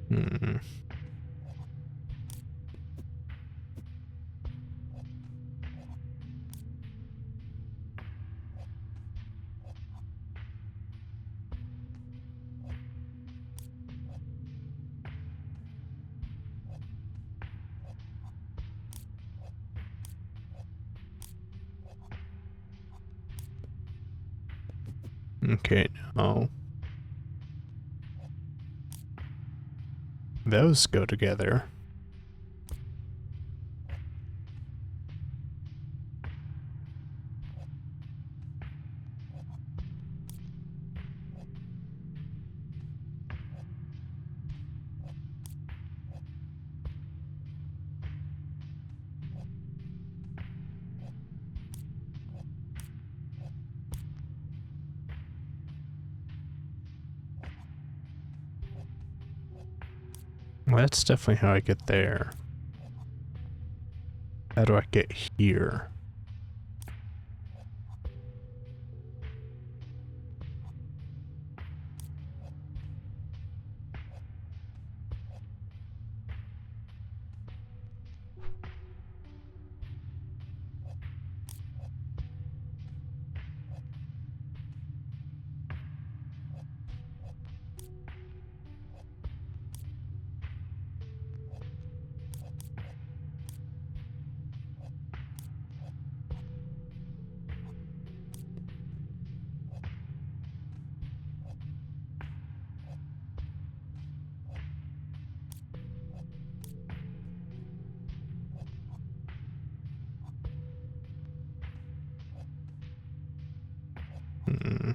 Hmm. Okay, no. Those go together. Well, that's definitely how I get there. How do I get here? Hmm.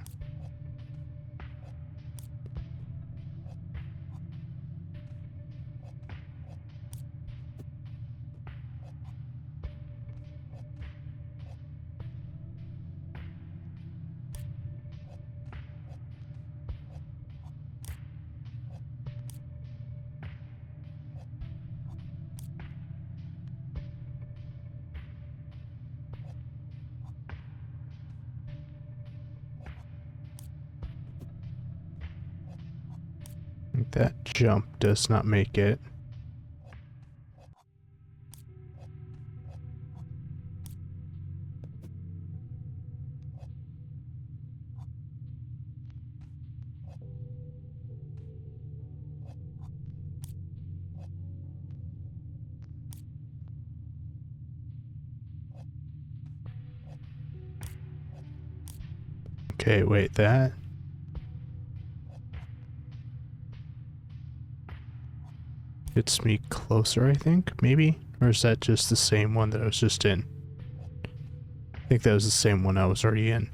That jump does not make it. Okay, wait, that gets me closer, I think, maybe? Or is that just the same one that I was just in? I think that was the same one I was already in.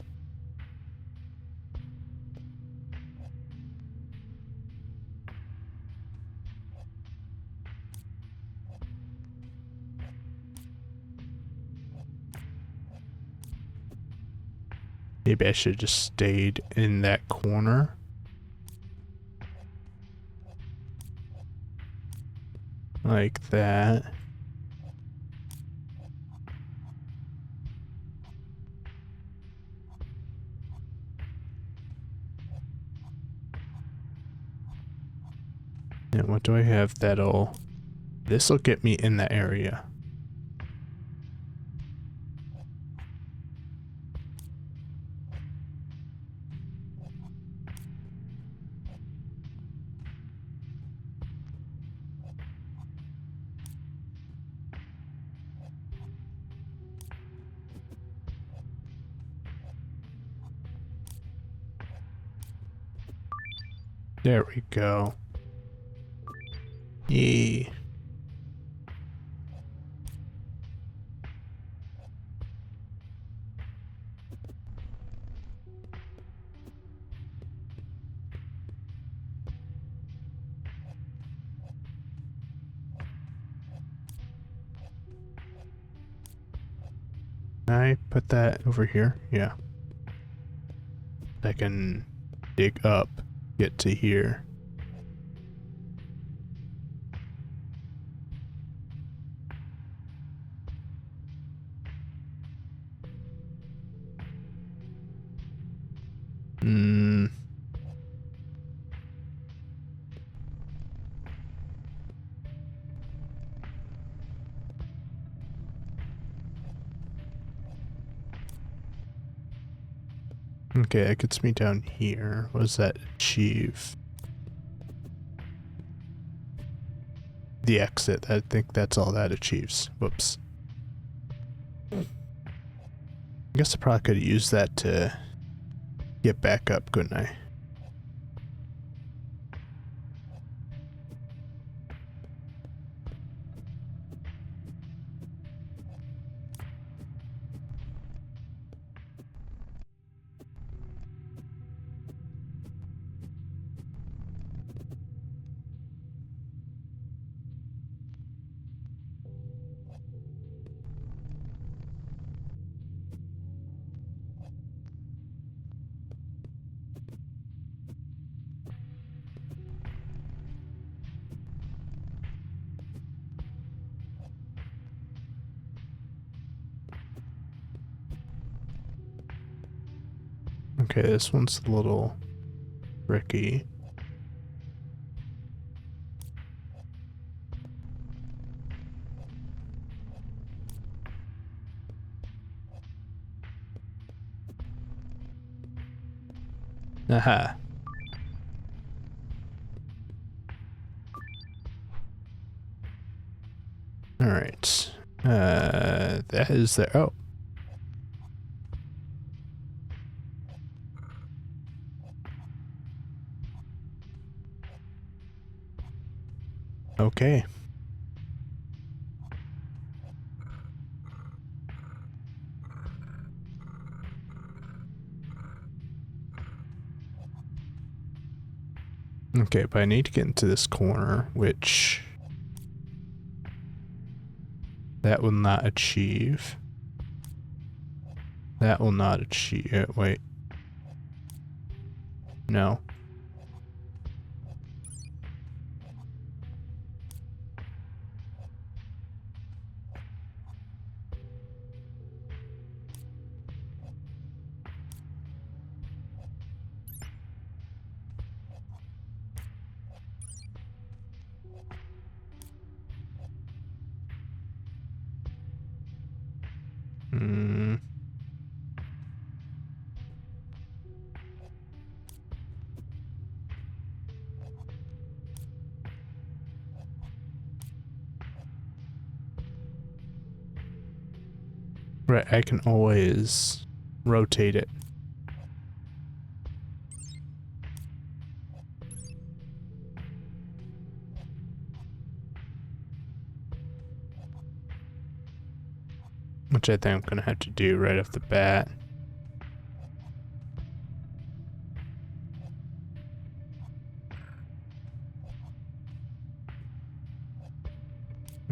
Maybe I should have just stayed in that corner. Like that. And what do I have that'll... This'll get me in that area. There we go. Yay. Can I put that over here? Yeah. I can dig up, get to here. Okay, that gets me down here. What does that achieve? The exit. I think that's all that achieves. Whoops. I guess I probably could have used that to get back up, couldn't I? Okay, this one's a little tricky. Aha. Alright. That is there. Oh. Okay. Okay, but I need to get into this corner, which that will not achieve. That will not achieve. Wait. No. Right, I can always rotate it. Which I think I'm gonna have to do right off the bat.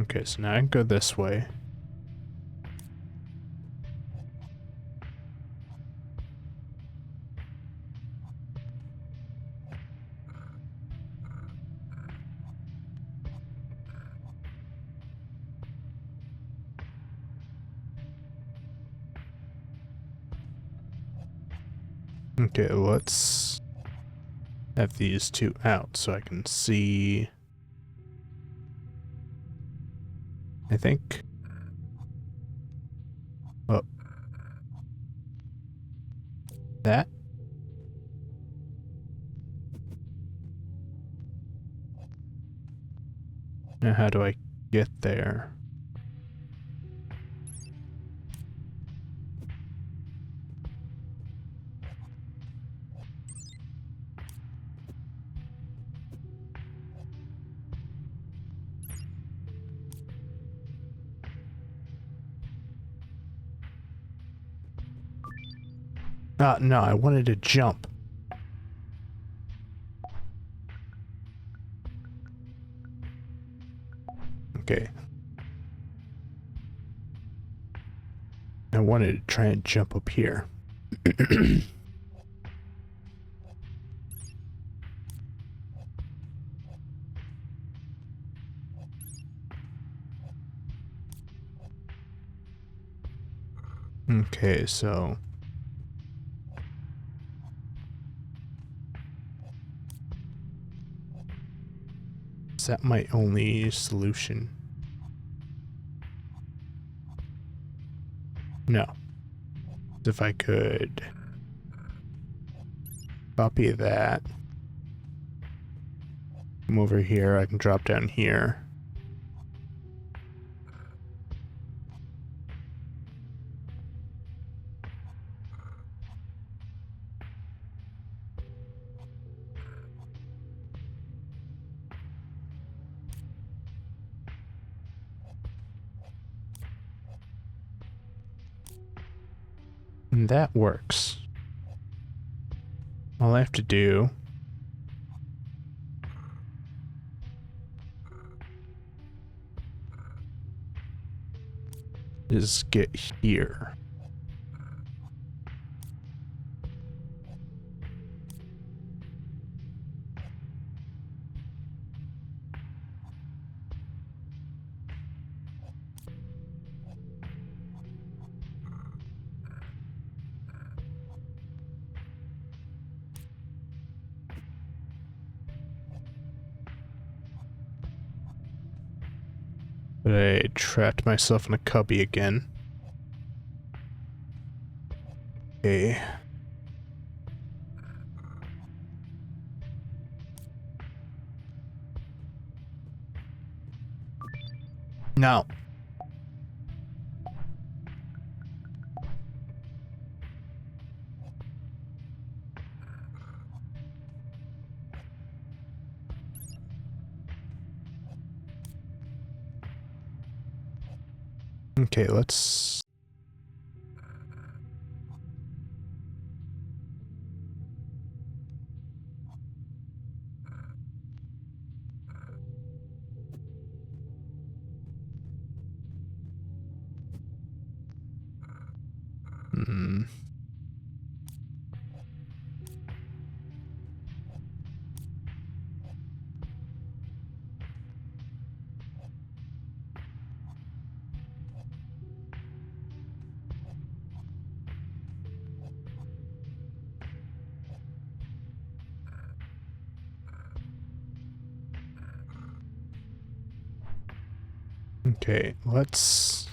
Okay, so now I can go this way. Okay, let's have these two out so I can see. I think. Oh. That? Now how do I get there? No, I wanted to jump. Okay. I wanted to try and jump up here. Okay, so is that my only solution? No. If I could copy that, come over here, I can drop down here. And that works. All I have to do is get here. But I trapped myself in a cubby again. Okay. Now. Okay, let's... Okay, let's...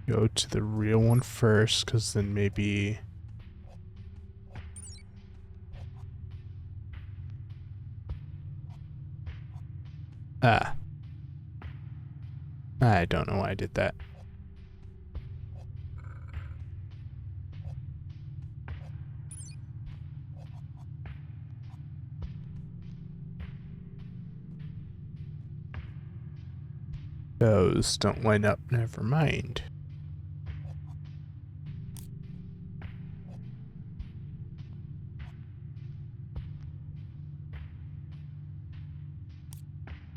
go to the real one first, because then maybe... Ah. I don't know why I did that. Those don't line up, never mind.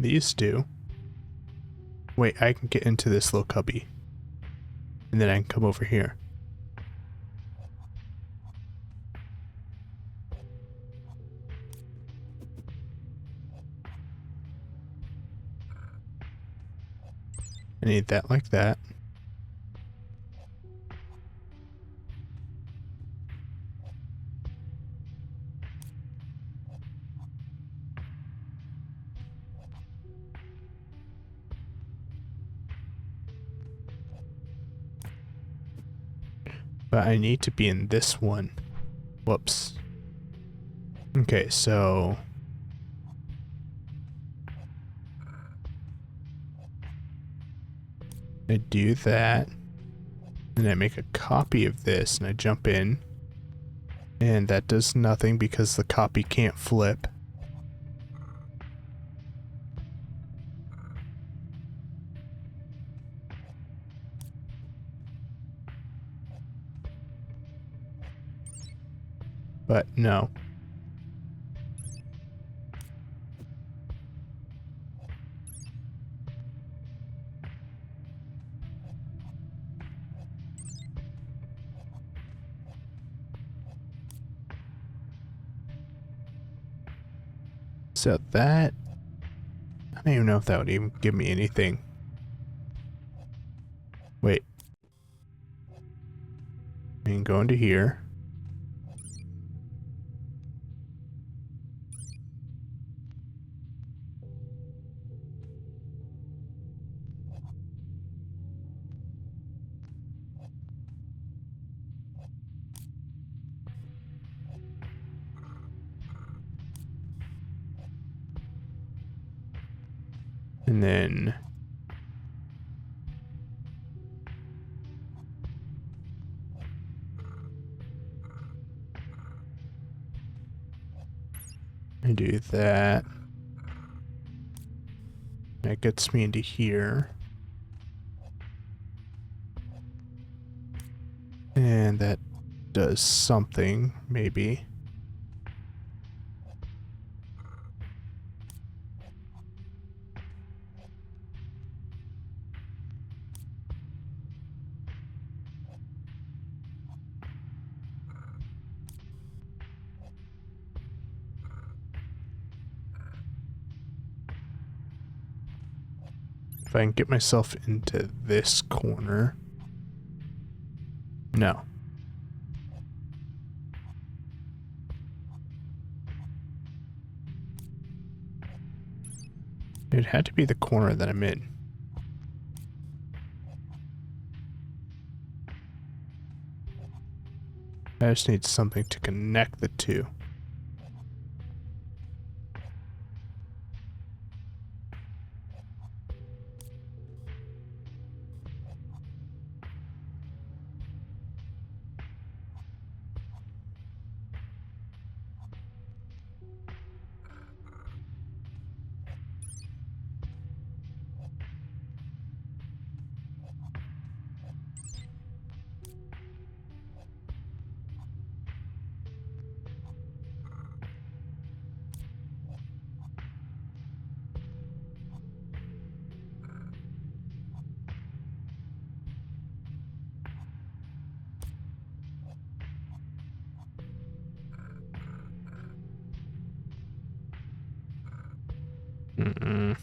These do. Wait, I can get into this little cubby. And then I can come over here. I need that like that. But I need to be in this one. Whoops. Okay, so... I do that. And I make a copy of this and I jump in. And that does nothing because the copy can't flip. but no. So that, I don't even know if that would even give me anything. Wait. I can go into here. And then I do that. That gets me into here. And that does something, maybe. If I can get myself into this corner. No. It had to be the corner that I'm in. I just need something to connect the two. Mm-mm.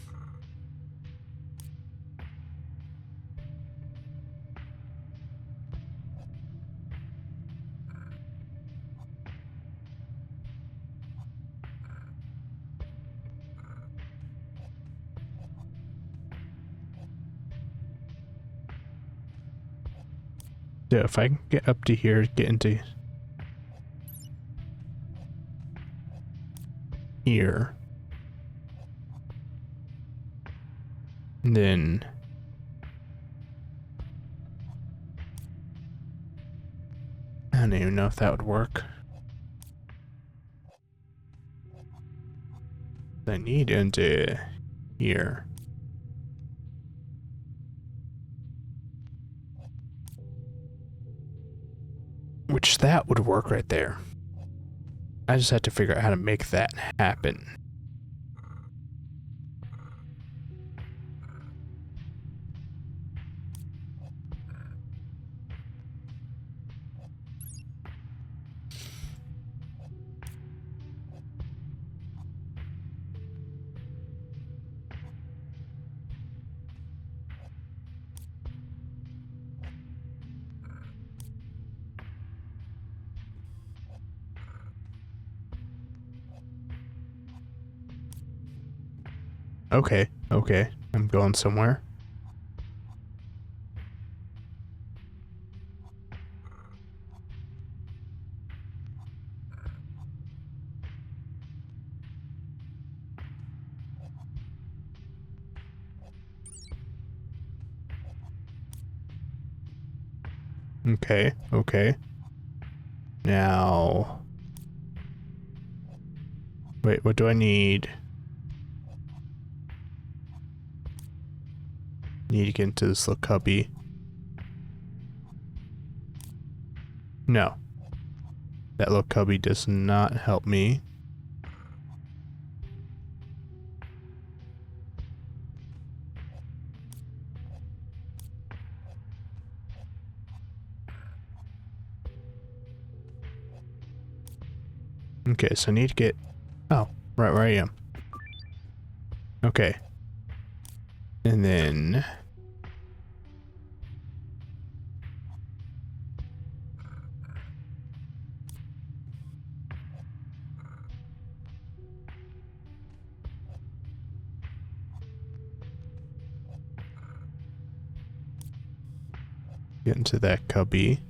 Yeah, if I can get up to here, get into here. And then I don't even know if that would work. I need into here. Which that would work right there. I just had to figure out how to make that happen. Okay, okay. I'm going somewhere. Okay, okay. Now... Wait, what do I need? Need to get into this little cubby. No. That little cubby does not help me. Okay, so I need to get... Oh, right where I am. Okay. And then... get into that cubby.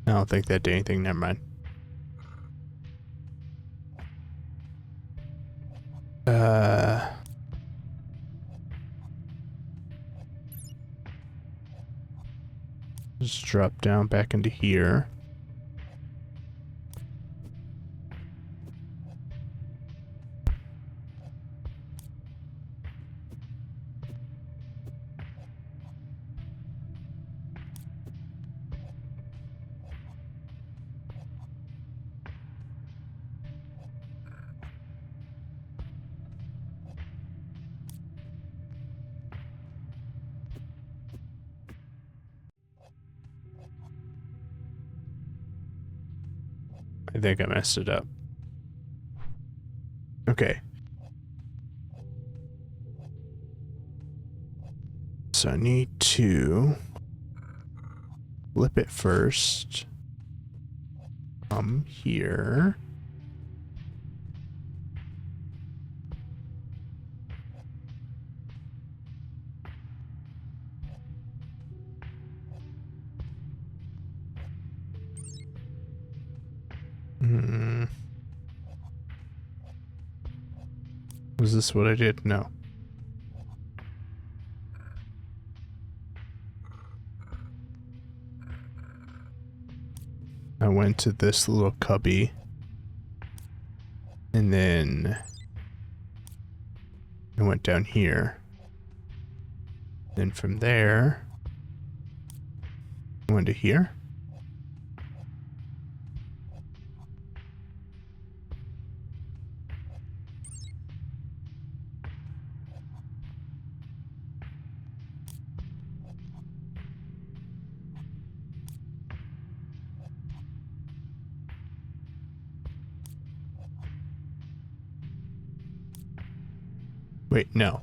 I don't think that did anything, never mind. Just drop down back into here. I think I messed it up. Okay. So I need to flip it first. Here. Was this what I did? No. I went to this little cubby. And then I went down here. Then from there, I went to here. Wait, no.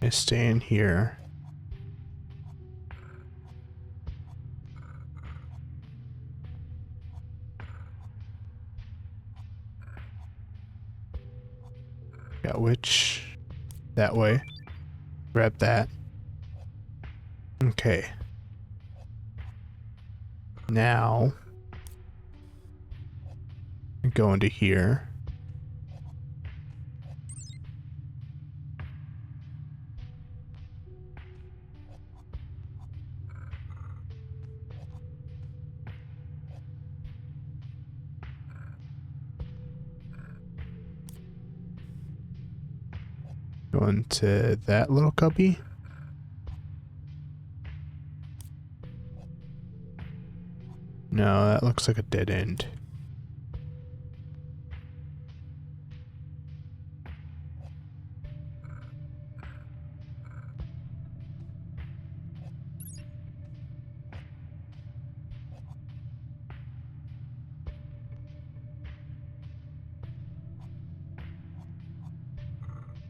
I stay in here. Got which? That way. Grab that. Okay. Now, go into here. Go into that little cubby. No, that looks like a dead end.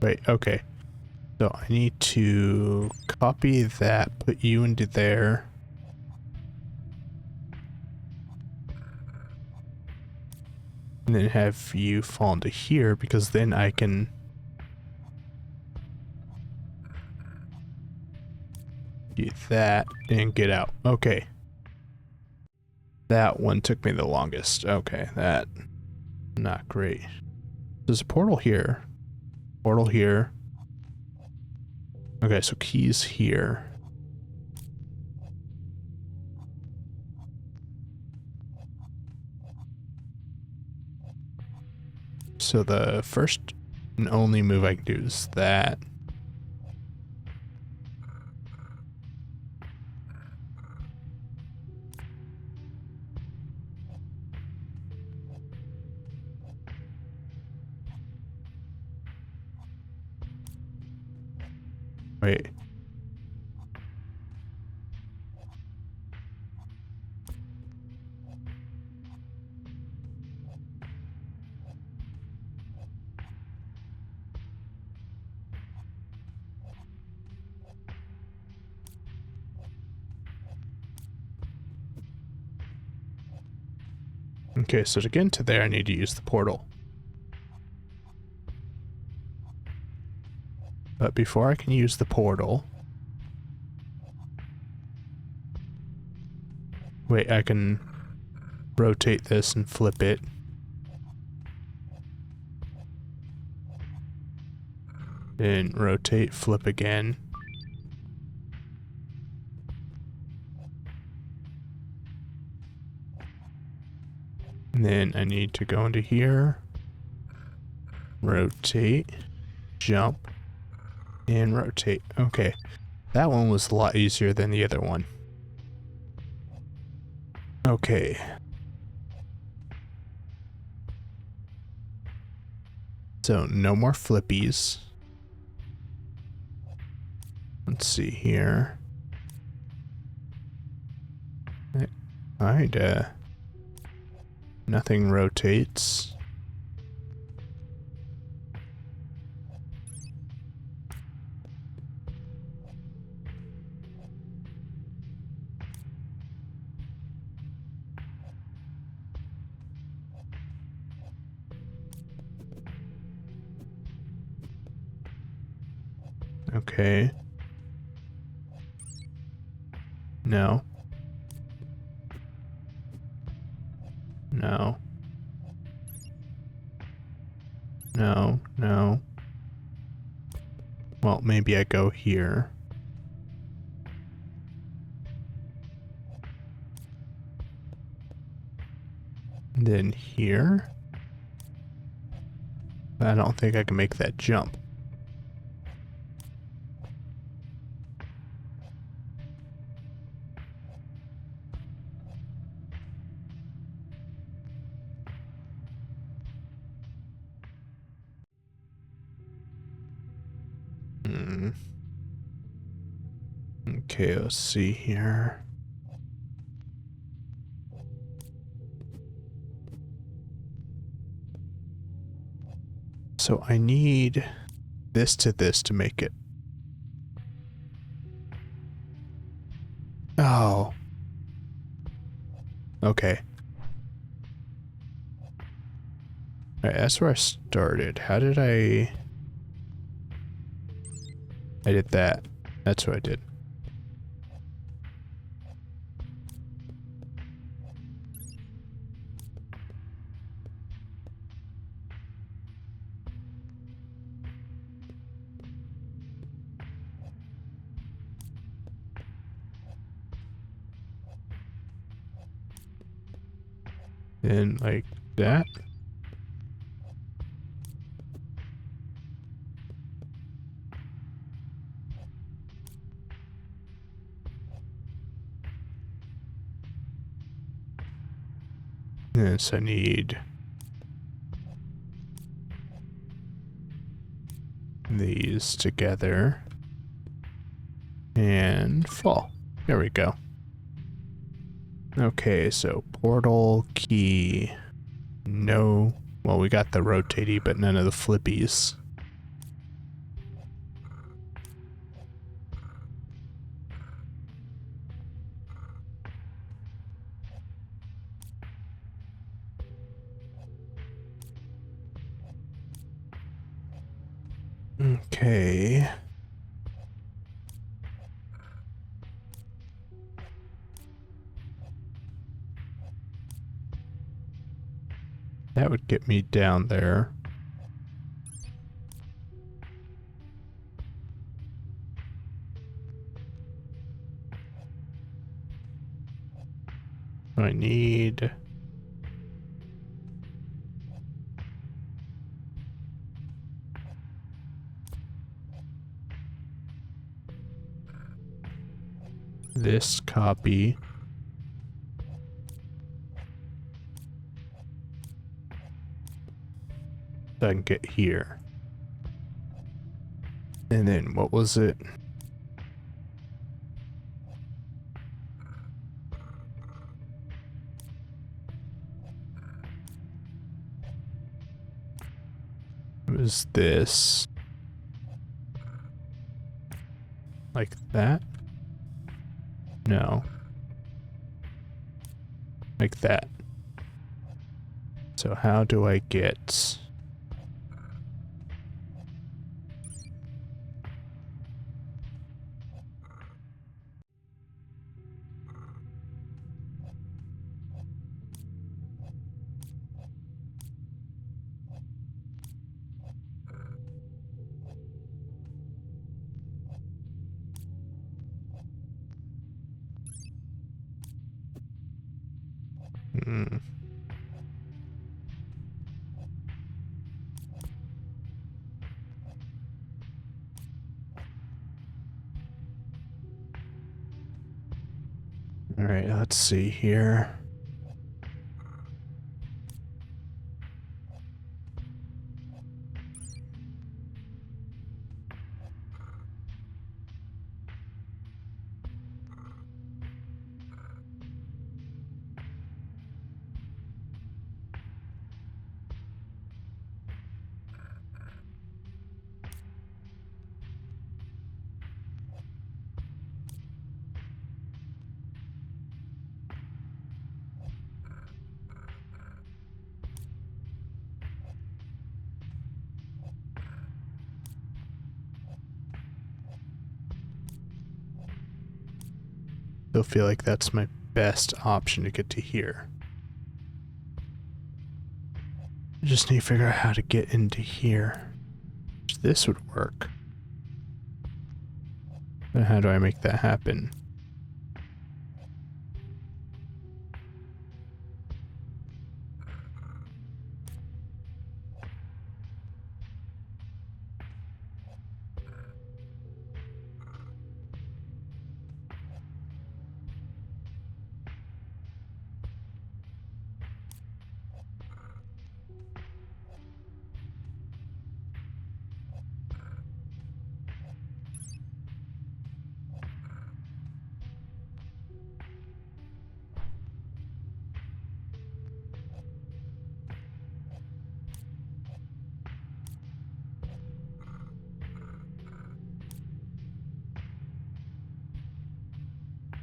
Wait, okay. So I need to copy that, put you into there. And then have you fall into here, because then I can do that and get out. Okay. That one took me the longest. Okay, that not great. There's a portal here. Portal here. Okay, so keys here. . So the first and only move I can do is that. Wait. Okay, so to get into there, I need to use the portal. But before I can use the portal... Wait, I can rotate this and flip it. Then rotate, flip again. And then I need to go into here, rotate, jump, and rotate. Okay, that one was a lot easier than the other one. Okay. So no more flippies. Let's see here. Alright, nothing rotates. Okay. No. No. No, no. Well, maybe I go here. And then here. I don't think I can make that jump. Okay, let's see here. So I need this to make it. Oh. Okay. Alright, that's where I started. How did I did that. That's what I did. And like that. Yes, I need these together and fall. There we go. Okay, so portal key. No. Well, we got the rotatey, but none of the flippies. Okay. That would get me down there. I need... this copy. So I can get here. And then what was it? It was this. Like that? No. Like that. So how do I get... Hmm. All right, let's see here. Still feel like that's my best option to get to here. I just need to figure out how to get into here. This would work. But how do I make that happen?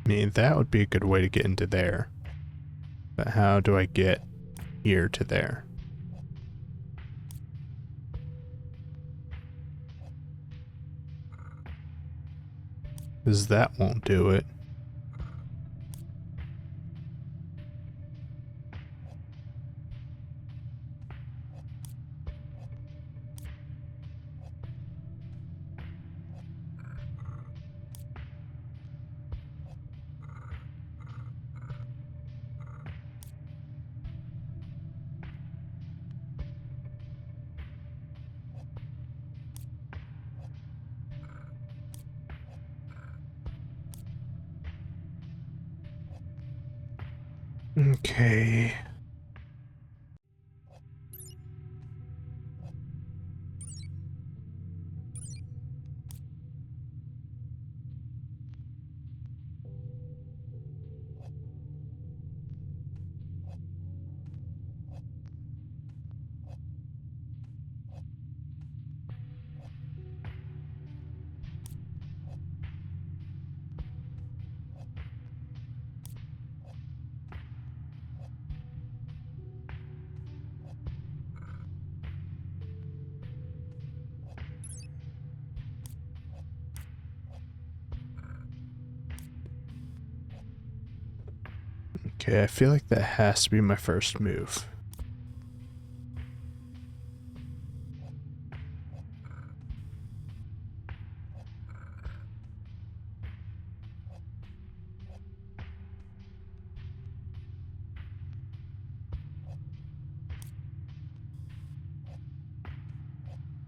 I mean, that would be a good way to get into there. But how do I get here to there? Because that won't do it. Okay. Okay, I feel like that has to be my first move.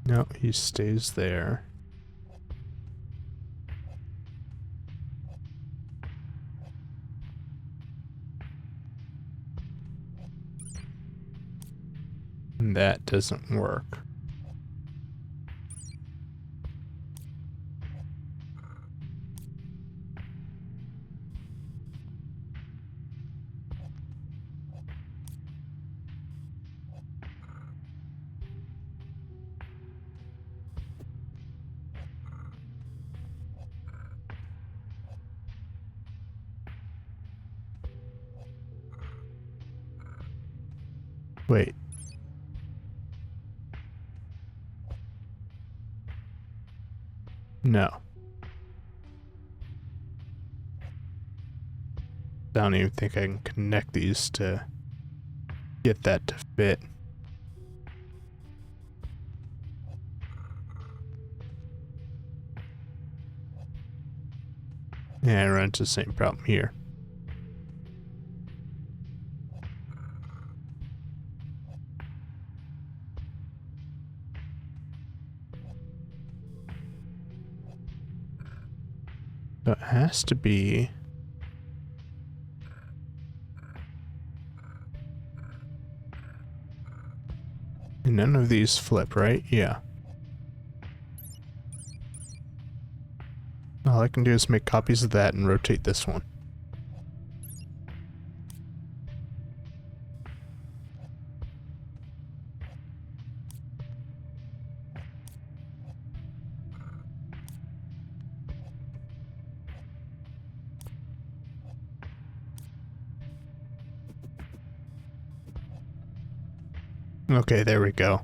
No, he stays there. That doesn't work. Wait. No. I don't even think I can connect these to get that to fit. Yeah, I run into the same problem here. So it has to be... And none of these flip, right? Yeah. All I can do is make copies of that and rotate this one. Okay, there we go.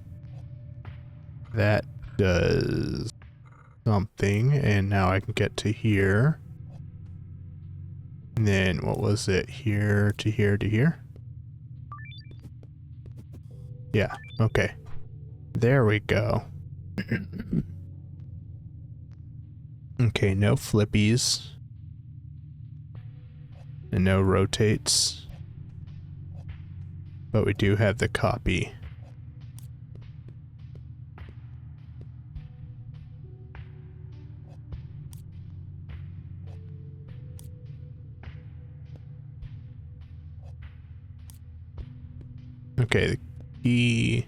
That does something, and now I can get to here. And then, what was it? Here to here to here? Yeah, okay. There we go. Okay, no flippies. And no rotates. But we do have the copy. Okay, the key...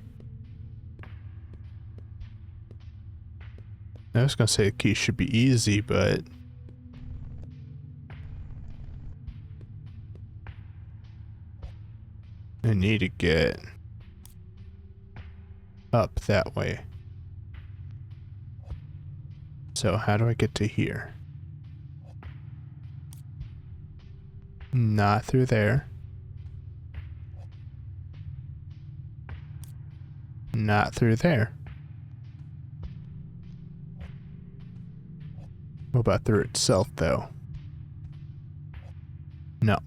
I was gonna say the key should be easy, but... I need to get up that way. So how do I get to here? Not through there. Not through there. What about through itself, though? No.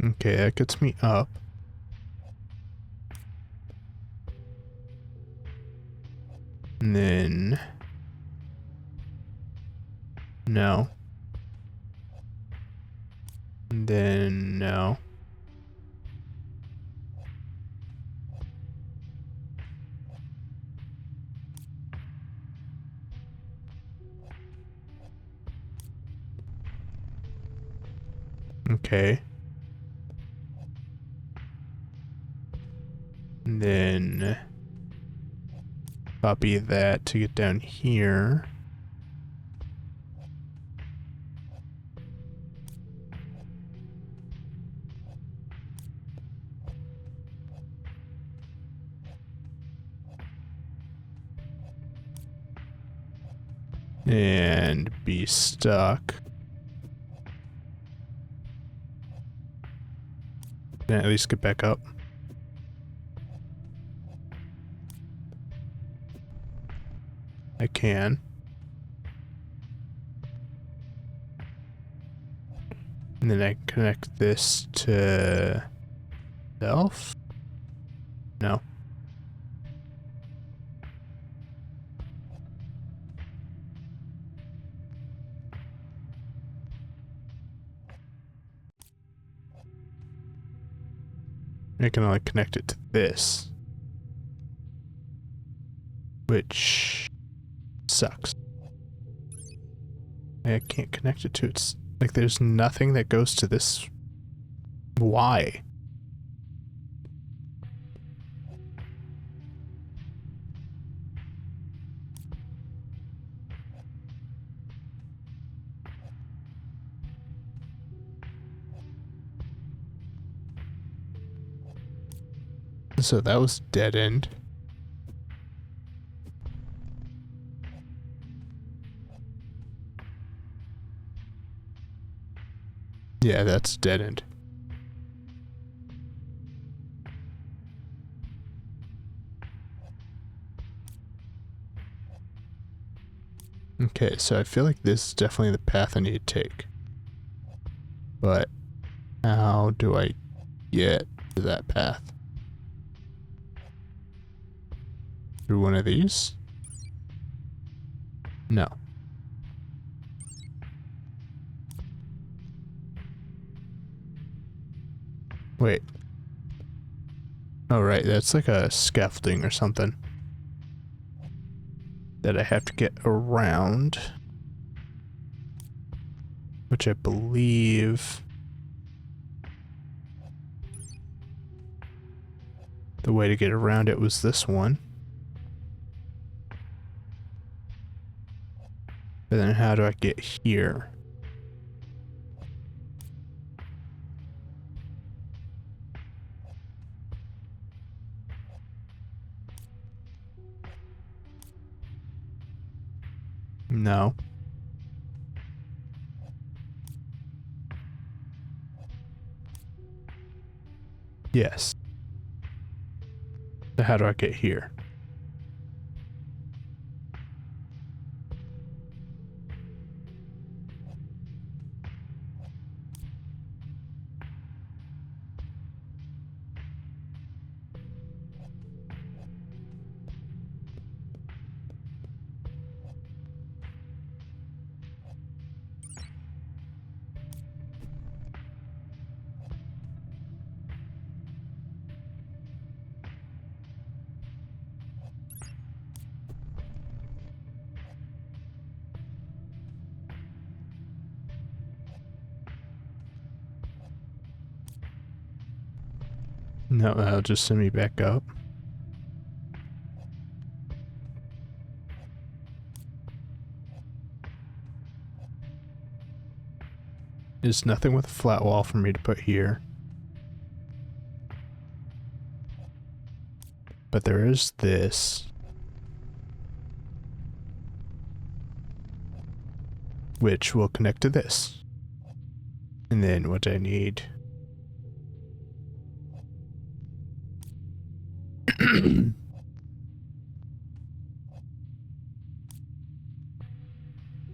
Okay, that gets me up. And then... No. And then no. Okay. And then copy that to get down here. And be stuck. Can I at least get back up? I can. And then I connect this to self? No. I can only connect it to this, which sucks. I can't connect it to its, like, there's nothing that goes to this. Why? So that was dead end. Yeah, that's dead end. Okay, so I feel like this is definitely the path I need to take. But how do I get to that path? Through one of these? No. Wait. Oh, right, that's like a scaffolding or something that I have to get around, which I believe the way to get around it was this one. But then how do I get here? No. Yes. So how do I get here? No, that'll just send me back up. There's nothing with a flat wall for me to put here. But there is this, which will connect to this. And then what I need.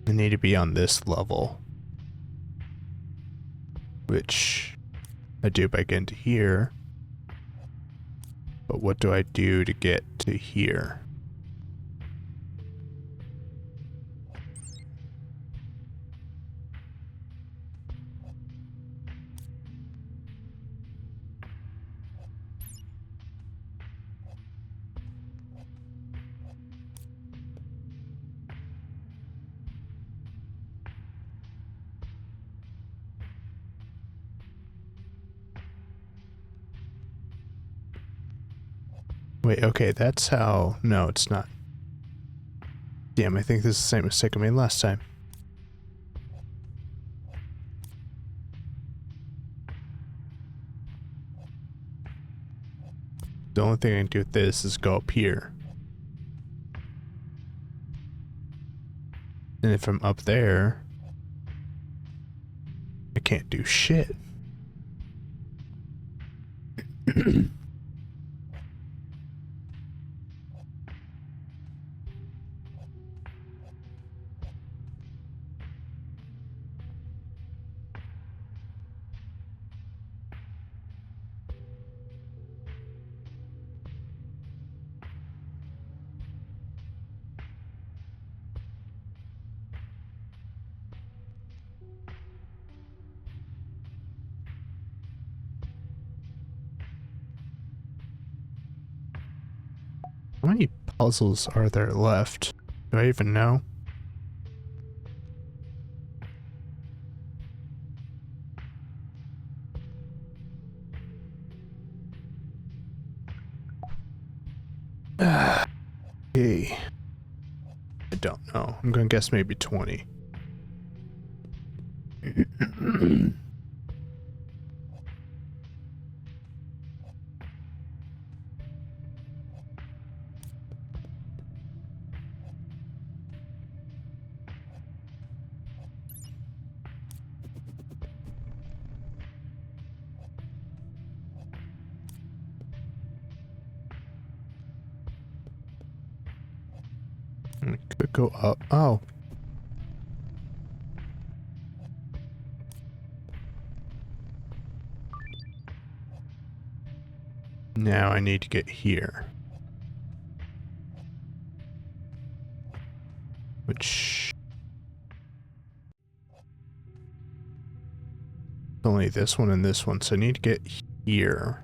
I need to be on this level, which I do by getting to here. But what do I do to get to here? Wait, okay, that's how... No, it's not. Damn, I think this is the same mistake I made last time. The only thing I can do with this is go up here. And if I'm up there, I can't do shit. How many puzzles are there left? Do I even know? Okay. I don't know. I'm gonna guess maybe 20. We could go up. Oh. Now I need to get here. Which... only this one and this one, so I need to get here.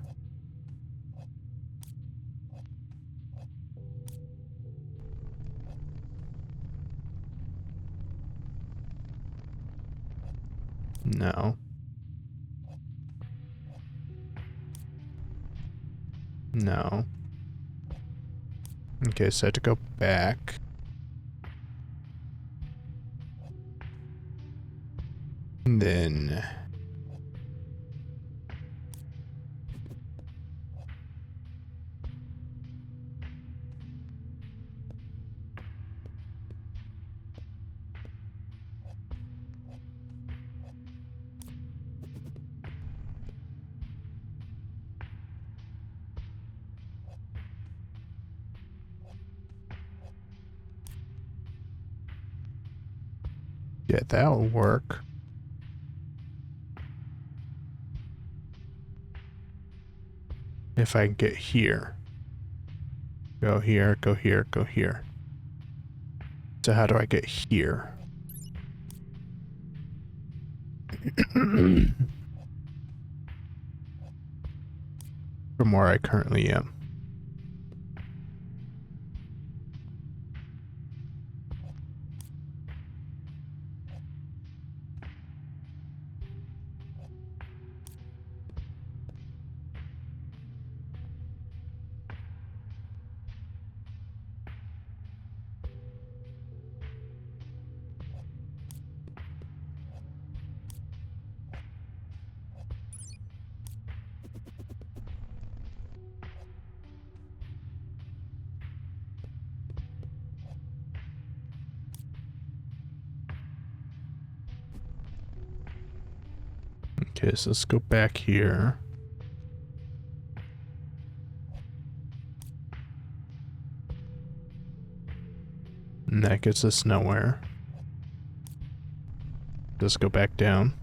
No. No. Okay, so I have to go back. And then... yeah, that'll work. If I can get here. Go here, go here, go here. So how do I get here? From where I currently am. Okay, so let's go back here. And that gets us nowhere. Let's go back down.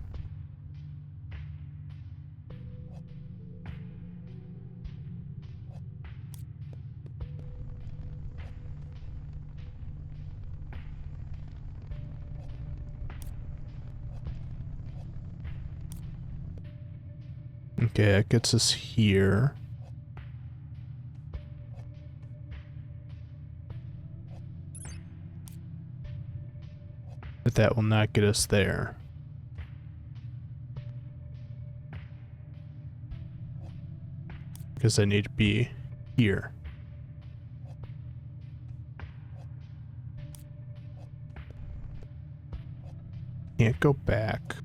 Okay, that gets us here. But that will not get us there. Because I need to be here. Can't go back.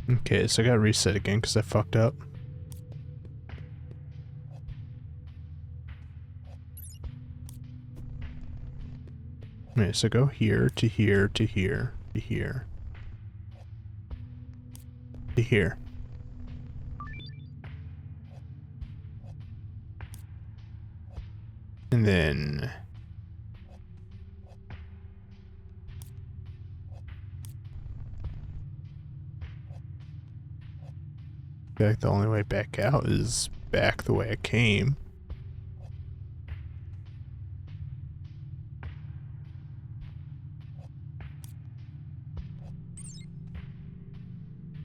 Okay, so I gotta reset again because I fucked up. Okay, so go here to here to here to here to here. And then I feel like the only way back out is back the way I came.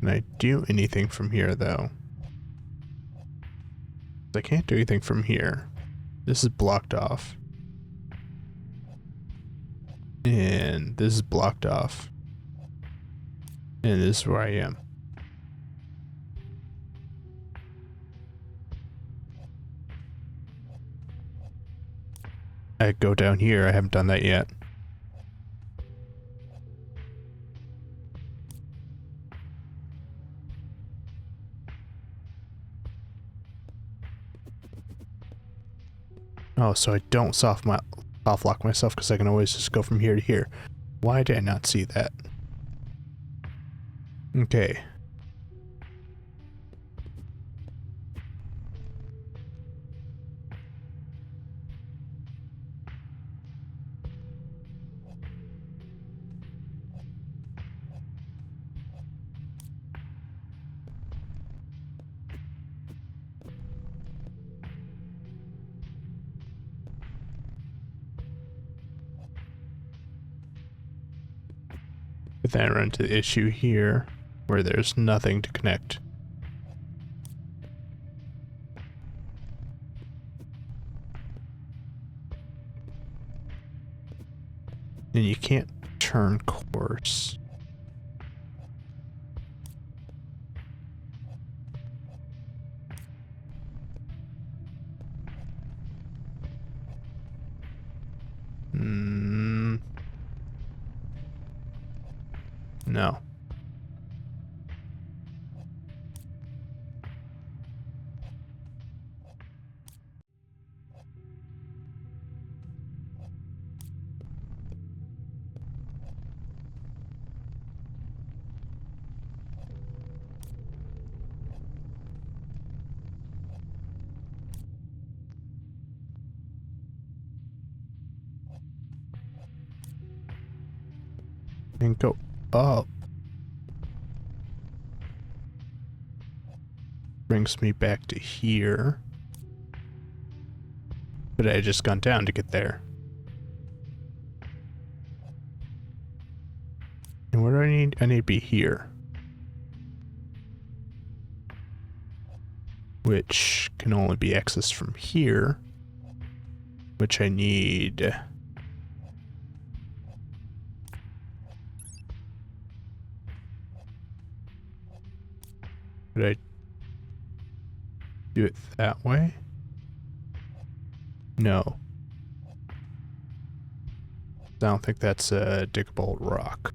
Can I do anything from here though? I can't do anything from here. This is blocked off. And this is blocked off. And this is where I am. I go down here, I haven't done that yet. Oh, so I don't soft lock myself because I can always just go from here to here. Why did I not see that? Okay. But then I run into the issue here where there's nothing to connect. And you can't turn course. No. And go up. Brings me back to here. But I had just gone down to get there. And where do I need? I need to be here. Which can only be accessed from here. Which I need. Could I do it that way? No. I don't think that's a diggable rock.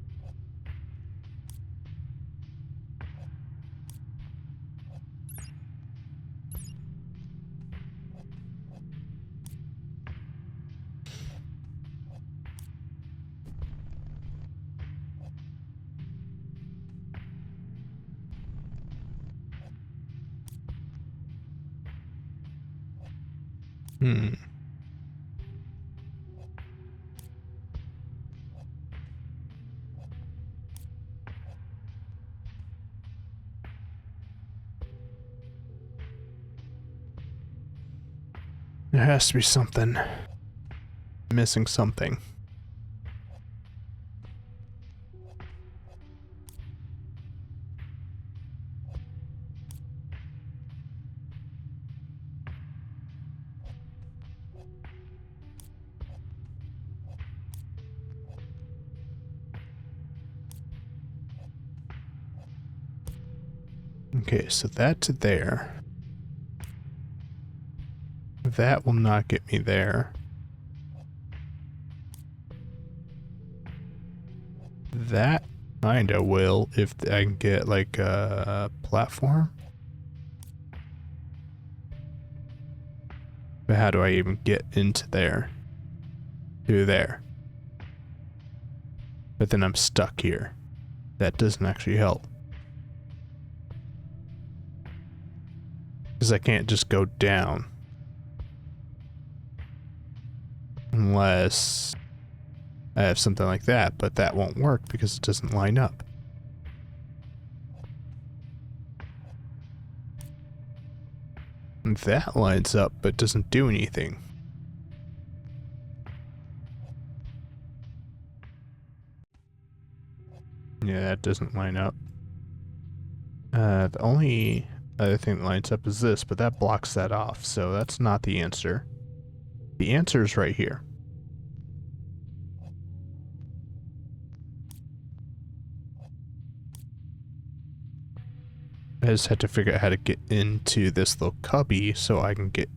There has to be something. Missing something. Okay, so that's there. That will not get me there. That kinda will if I can get like a platform. But how do I even get into there? To there. But then I'm stuck here. That doesn't actually help. Because I can't just go down. Unless I have something like that, but that won't work because it doesn't line up. And that lines up but doesn't do anything. Yeah, that doesn't line up. The only other thing that lines up is this, but that blocks that off, so that's not the answer. The answer is right here. I just had to figure out how to get into this little cubby so I can get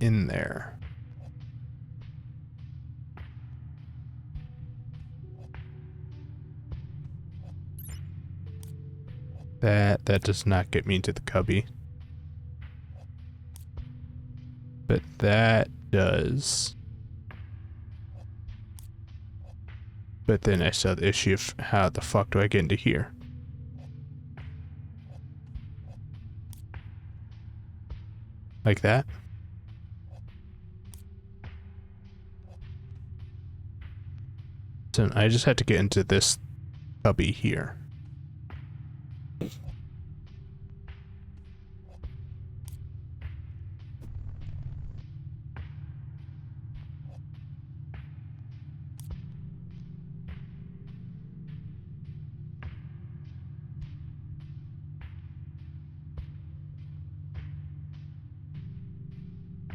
in there. That does not get me into the cubby. But that does. But then I saw the issue of how the fuck do I get into here? Like that? So I just had to get into this cubby here.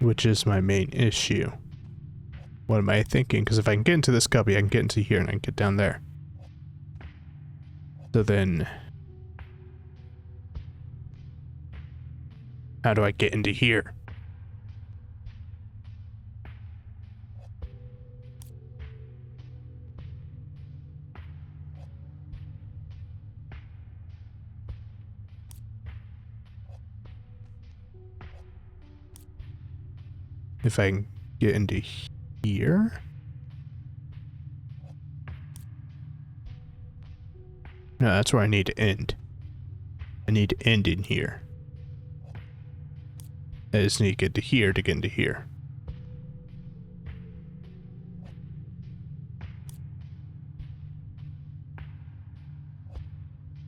Which is my main issue. What am I thinking? Because if I can get into this cubby, I can get into here and I can get down there. So then, how do I get into here? If I can get into here? No, that's where I need to end. I need to end in here. I just need to get to here to get into here.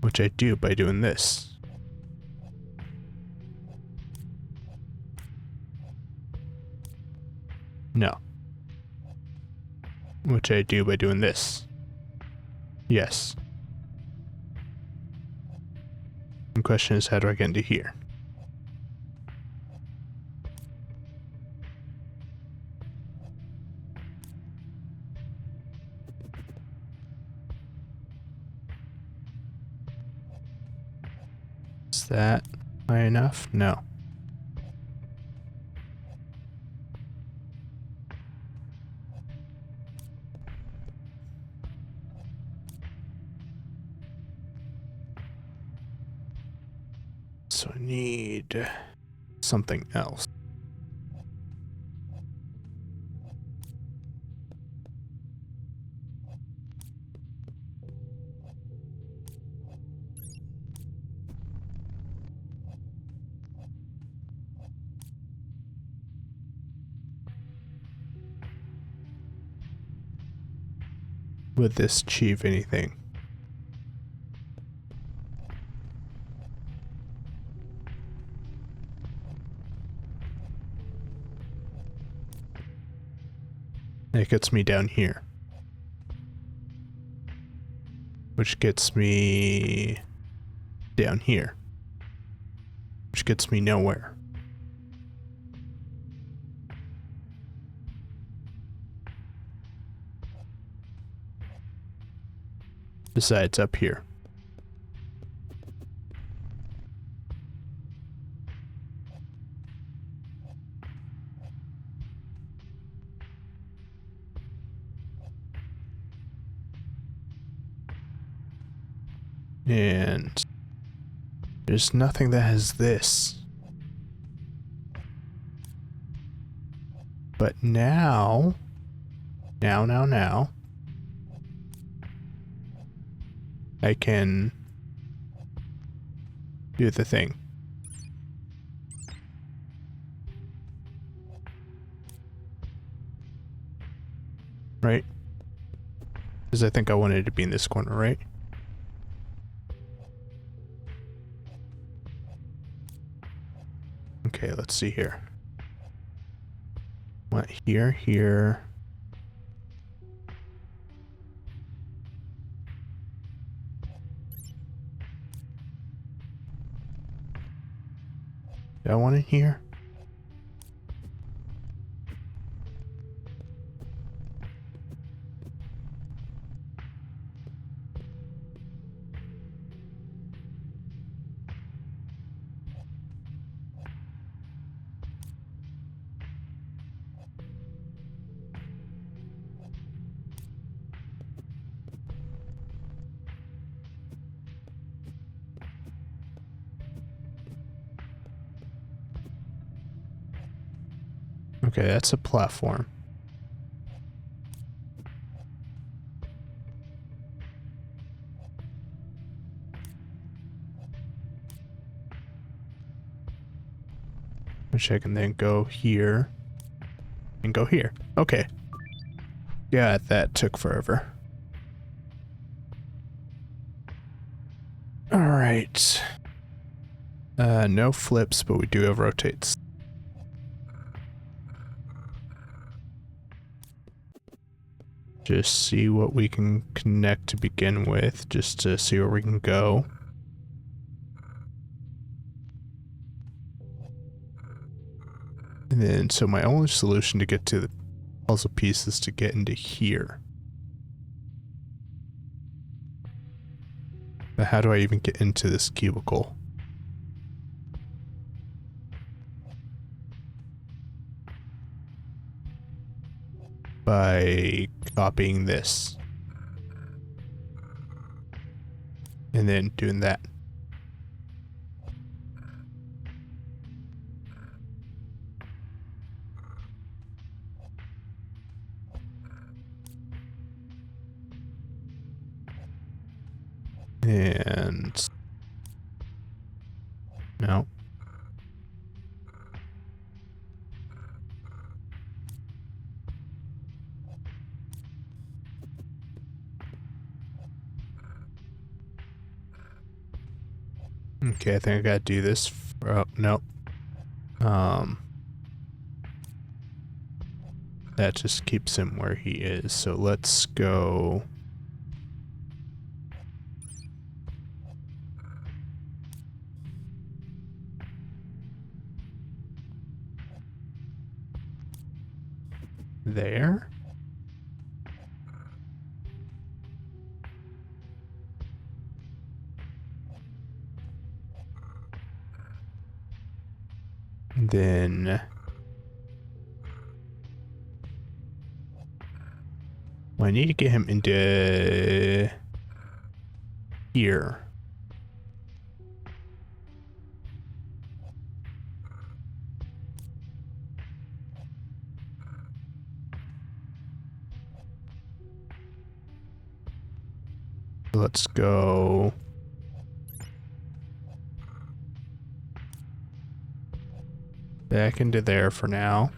Which I do by doing this. No. Which I do by doing this. Yes. The question is, how do I get into here? Is that high enough? No. So I need something else. Would this achieve anything? It gets me down here. Which gets me down here. Which gets me nowhere. Besides up here. And there's nothing that has this. But now, I can do the thing. right? Because I think I wanted it to be in this corner, right? Okay, let's see here. What, here, here. Do I want it here? Okay, that's a platform. Which I can then go here and go here. Okay. Yeah, that took forever. Alright. No flips, but we do have rotates. Just see what we can connect to begin with, just to see where we can go. And then, so my only solution to get to the puzzle piece is to get into here. But how do I even get into this cubicle? By copying this. And then doing that. And no. Okay, I think I gotta do this. Oh, no. That just keeps him where he is. So let's go. There. Then well, I need to get him into here. Let's go. Back into there for now.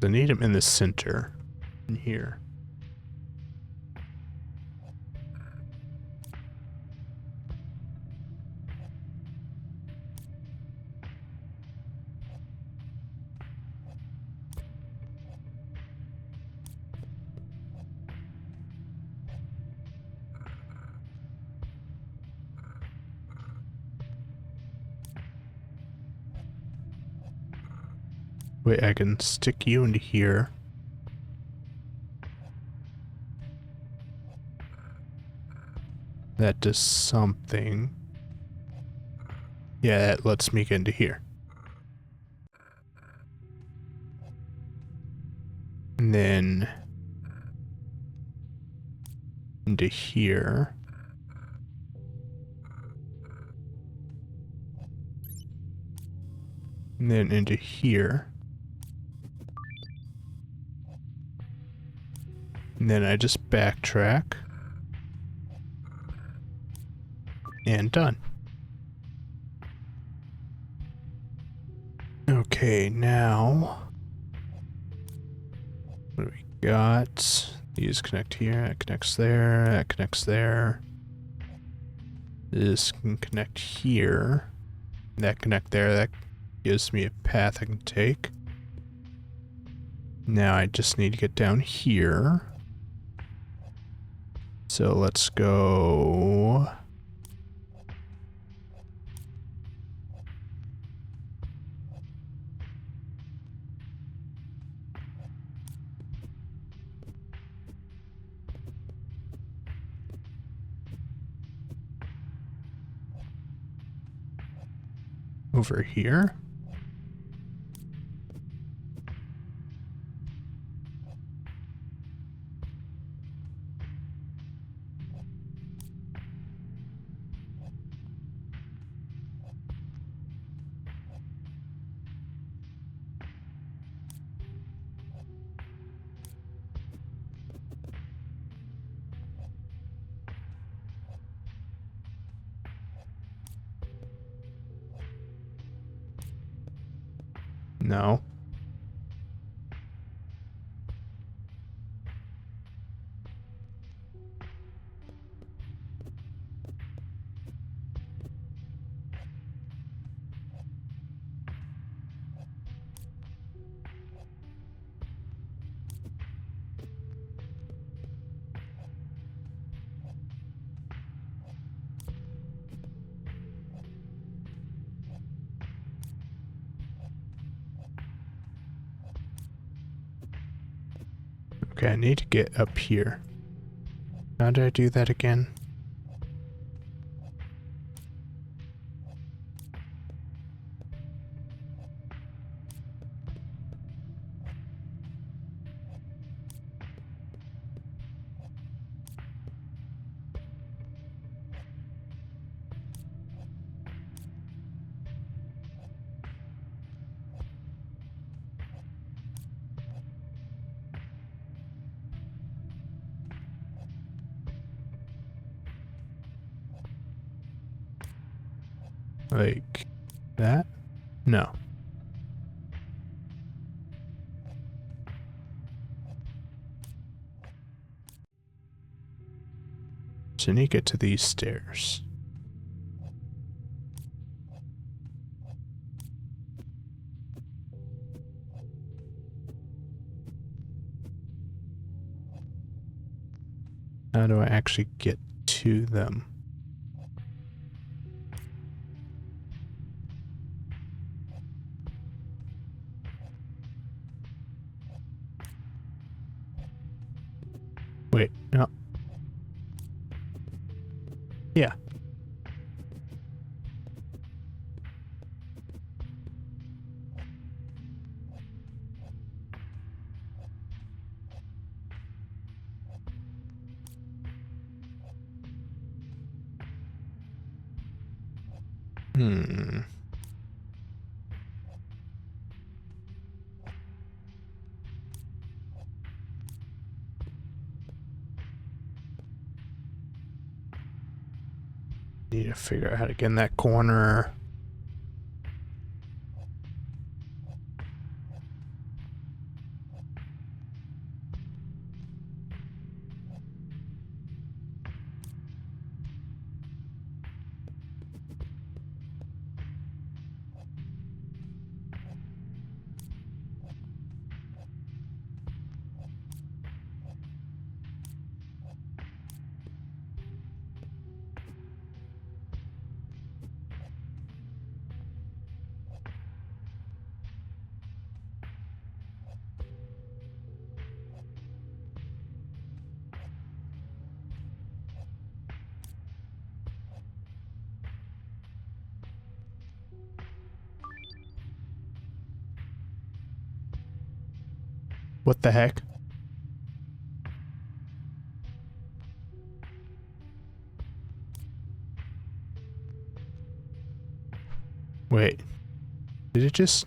I need him in the center. In here. Wait, I can stick you into here. That does something. Yeah, that lets me get into here. And then into here. And then into here. And then I just backtrack. And done. Okay, now what do we got? These connect here, that connects there, that connects there. This can connect here. That connect there, that gives me a path I can take. Now I just need to get down here. So let's go. Over here. No. Okay, I need to get up here. How did I do that again? Like that? No. So I need to get to these stairs. How do I actually get to them? Wait, no. Yeah. Hmm. Need to figure out how to get in that corner. What the heck? Wait. Did it just...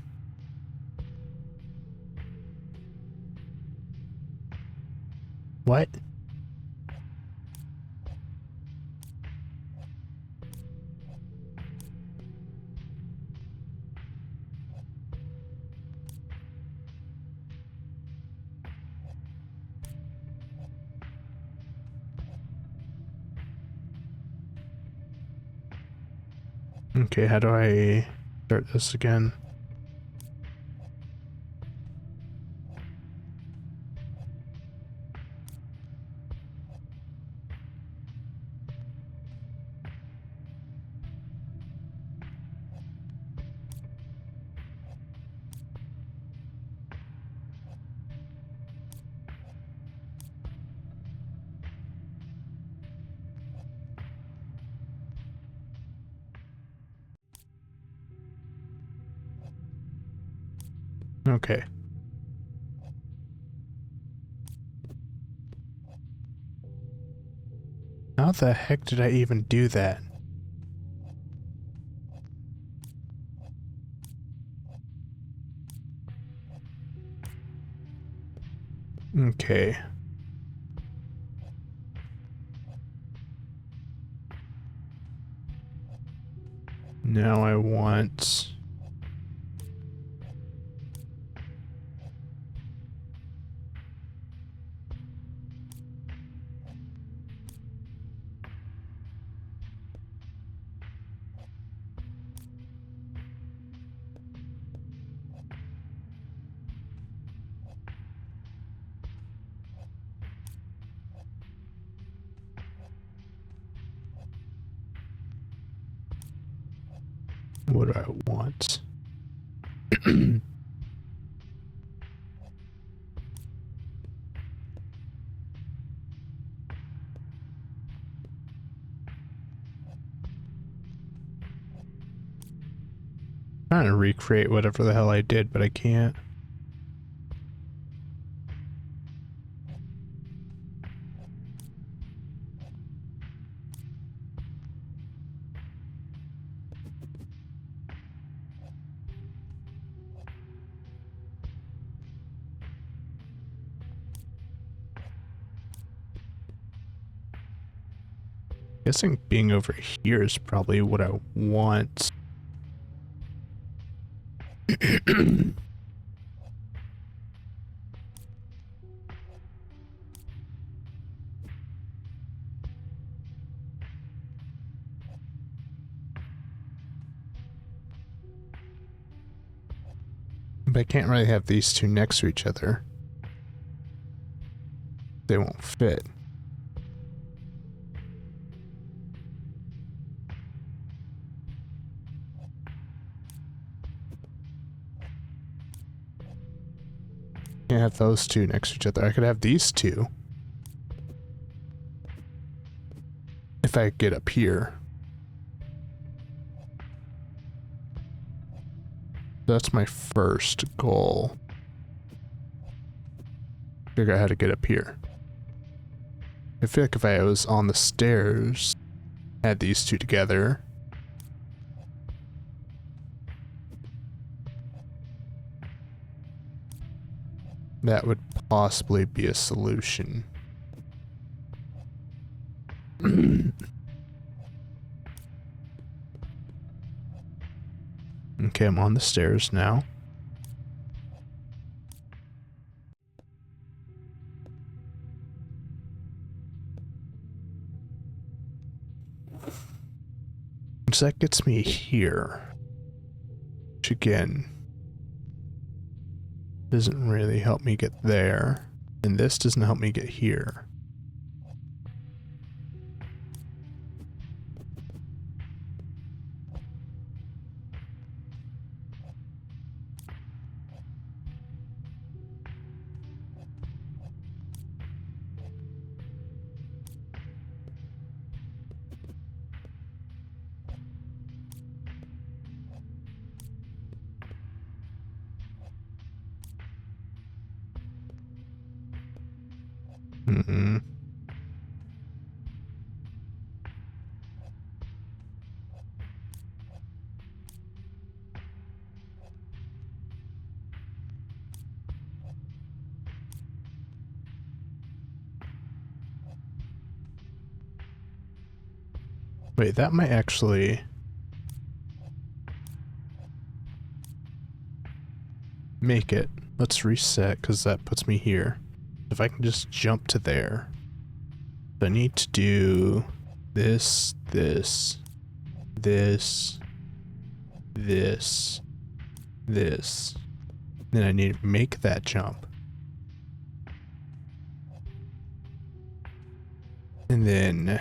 What? Okay, how do I start this again? Okay. How the heck did I even do that? Okay. Now I want... What do I want? Trying to recreate whatever the hell I did, but I can't. Guessing being over here is probably what I want. But I can't really have these two next to each other. They won't fit. Can't have those two next to each other. I could have these two. If I get up here. That's my first goal. Figure out how to get up here. I feel like if I was on the stairs, had these two together. That would possibly be a solution. Okay, I'm on the stairs now. So that gets me here. Which again, doesn't really help me get there. And this doesn't help me get here. Mm-mm. Wait, that might actually... make it. Let's reset, because that puts me here. If I can just jump to there. I need to do this, this, this, this, this. Then I need to make that jump. And then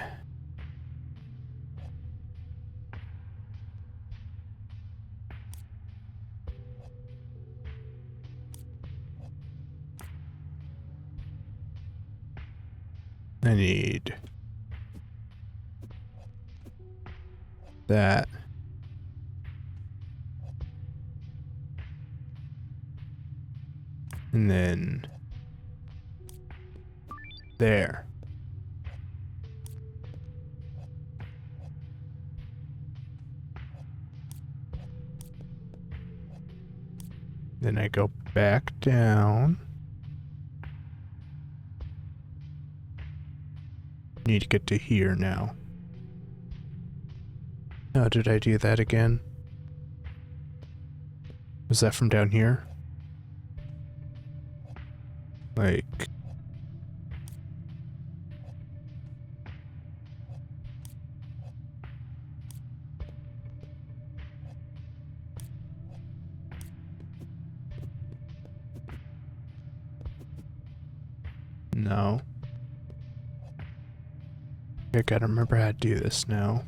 I need that. And then there. Then I go back down. Need to get to here now. Oh, did I do that again? Was that from down here? Like... No. I gotta remember how to do this now.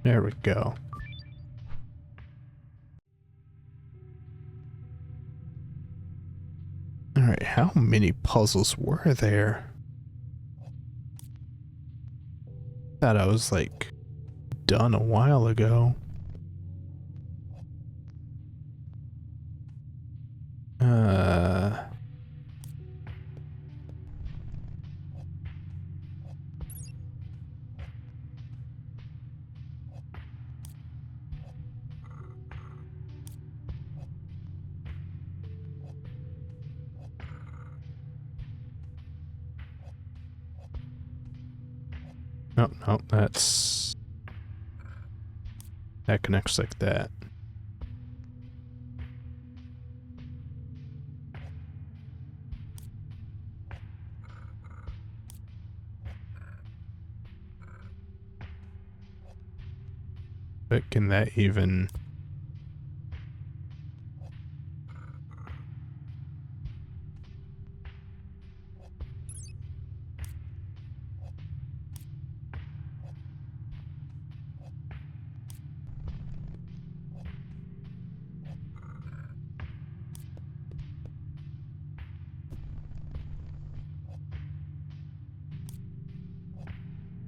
There we go. Alright, how many puzzles were there? Thought I was like done a while ago. Nope, nope, that's... That connects like that. But can that even...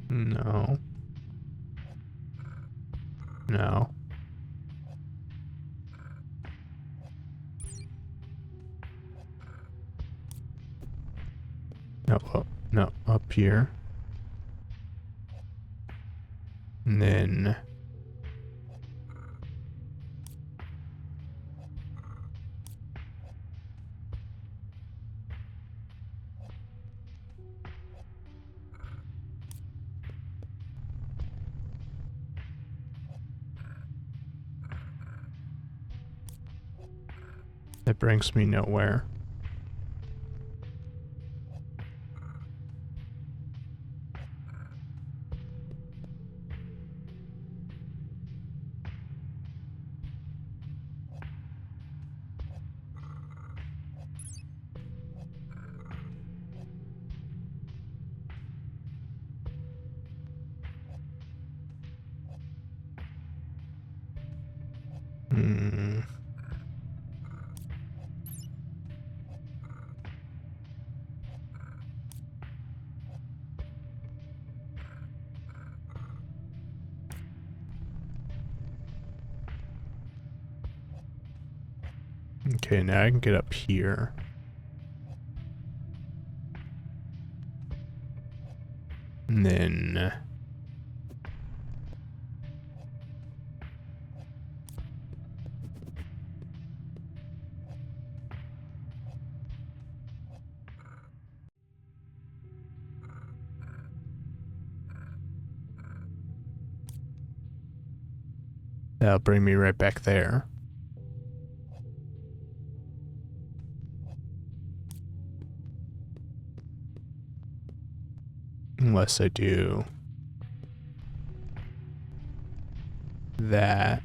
No. No. No, oh, no, up here. And then... That brings me nowhere. Hmm. Okay, now I can get up here. And then... That'll bring me right back there. Unless I do that.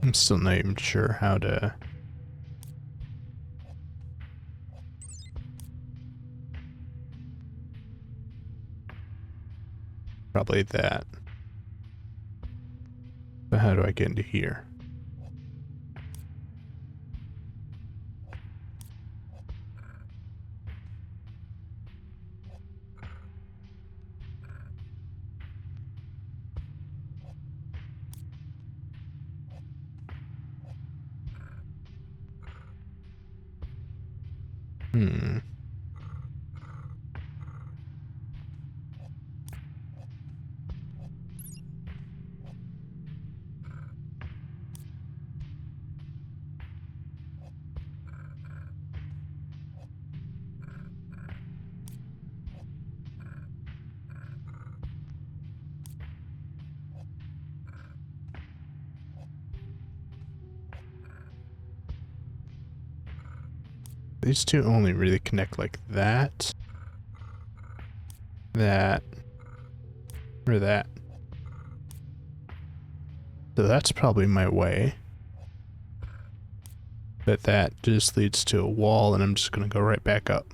I'm still not even sure how to... Probably that. But how do I get into here? Hmm. These two only really connect like that, that, or that. So that's probably my way. But that just leads to a wall and I'm just gonna go right back up.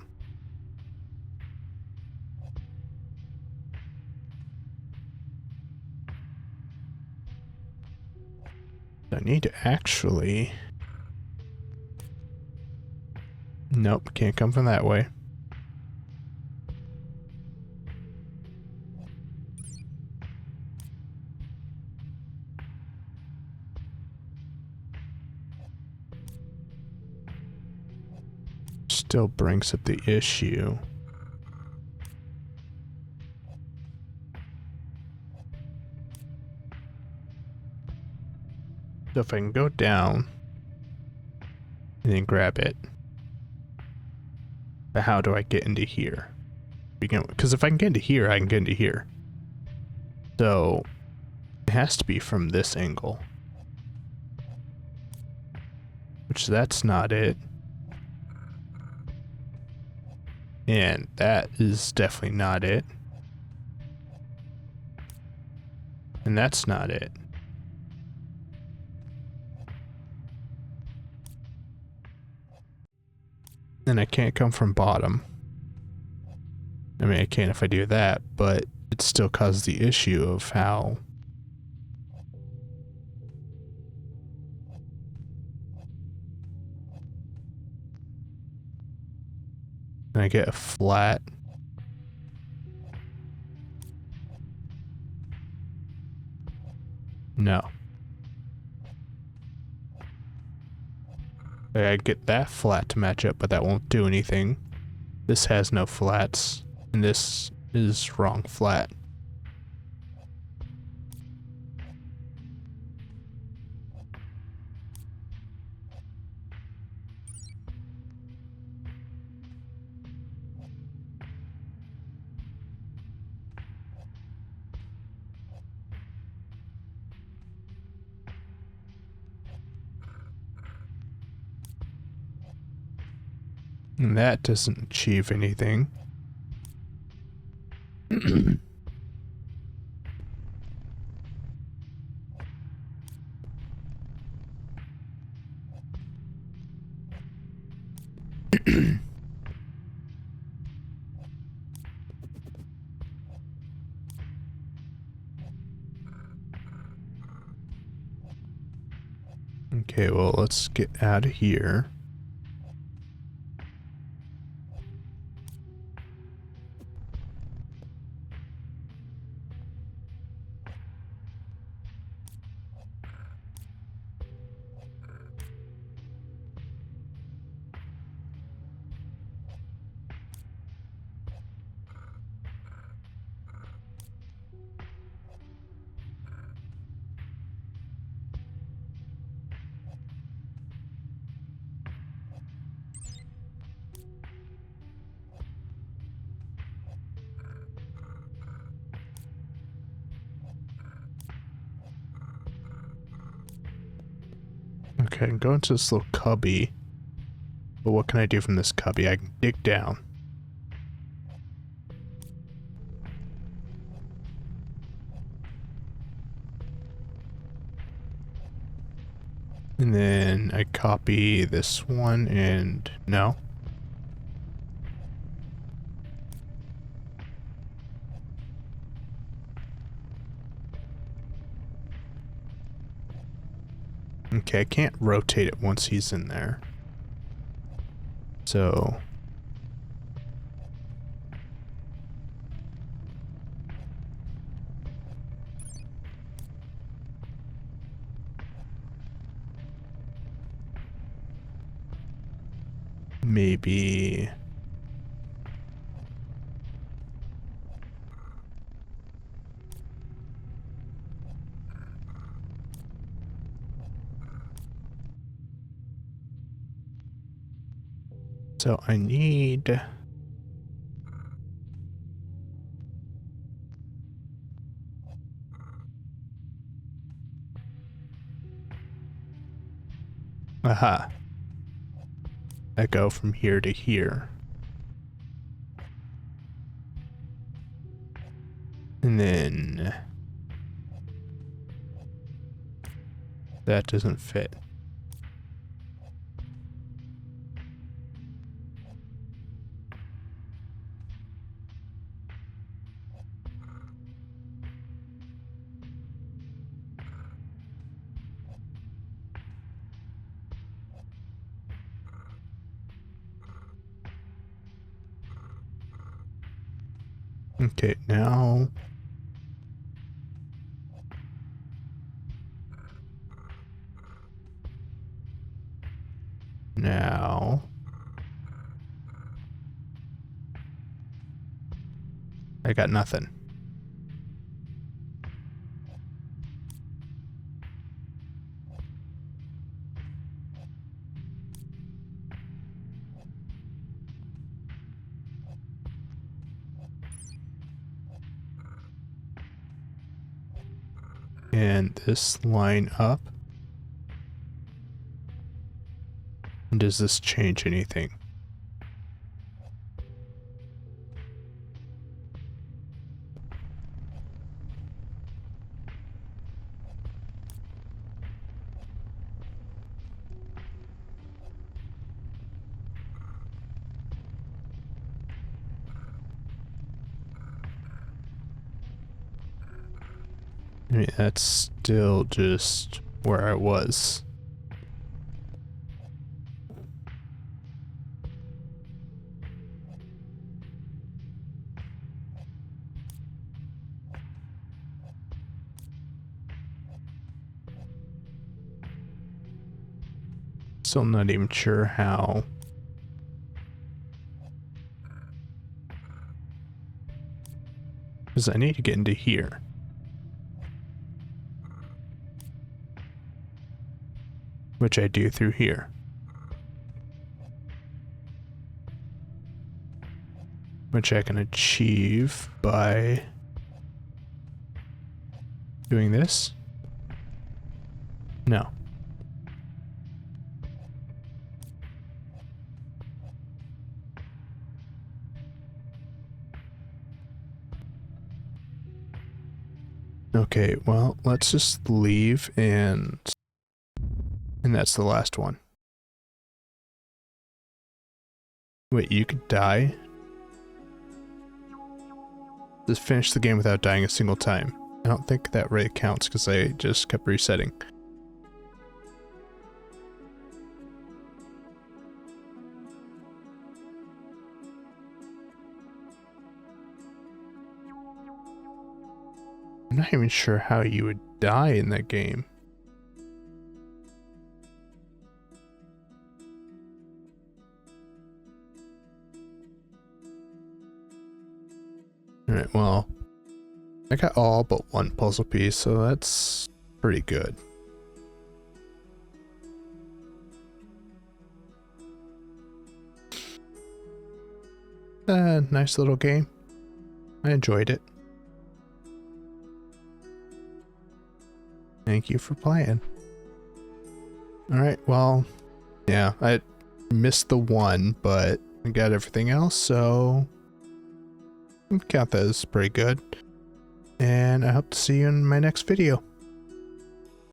I need to actually... Nope, can't come from that way. Still brings up the issue. So if I can go down and then grab it, but how do I get into here? Because if I can get into here, I can get into here. So it has to be from this angle. Which that's not it. And that is definitely not it. And that's not it. And I can't come from bottom. I mean, I can if I do that, but it still causes the issue of how... Can I get a flat? No. I get that flat to match up, but that won't do anything. This has no flats, and this is wrong flat. And that doesn't achieve anything. Okay, well, let's get out of here. Okay, I can go into this little cubby. But what can I do from this cubby? I can dig down. And then I copy this one and no. Okay, I can't rotate it once he's in there. So maybe so I need aha. I go from here to here. And then that doesn't fit. Okay, now I got nothing. And this line up. And does this change anything? I mean, that's still just where I was. Still not even sure how. Because I need to get into here. Which I do through here. Which I can achieve by doing this. No. Okay, well, let's just leave and that's the last one. Wait, you could die? Just finish the game without dying a single time. I don't think that really counts because I just kept resetting. I'm not even sure how you would die in that game. Alright, well, I got all but one puzzle piece, so that's pretty good. Nice little game. I enjoyed it. Thank you for playing. Alright, well, yeah, I missed the one, but I got everything else, so I'd count that as pretty good. And I hope to see you in my next video.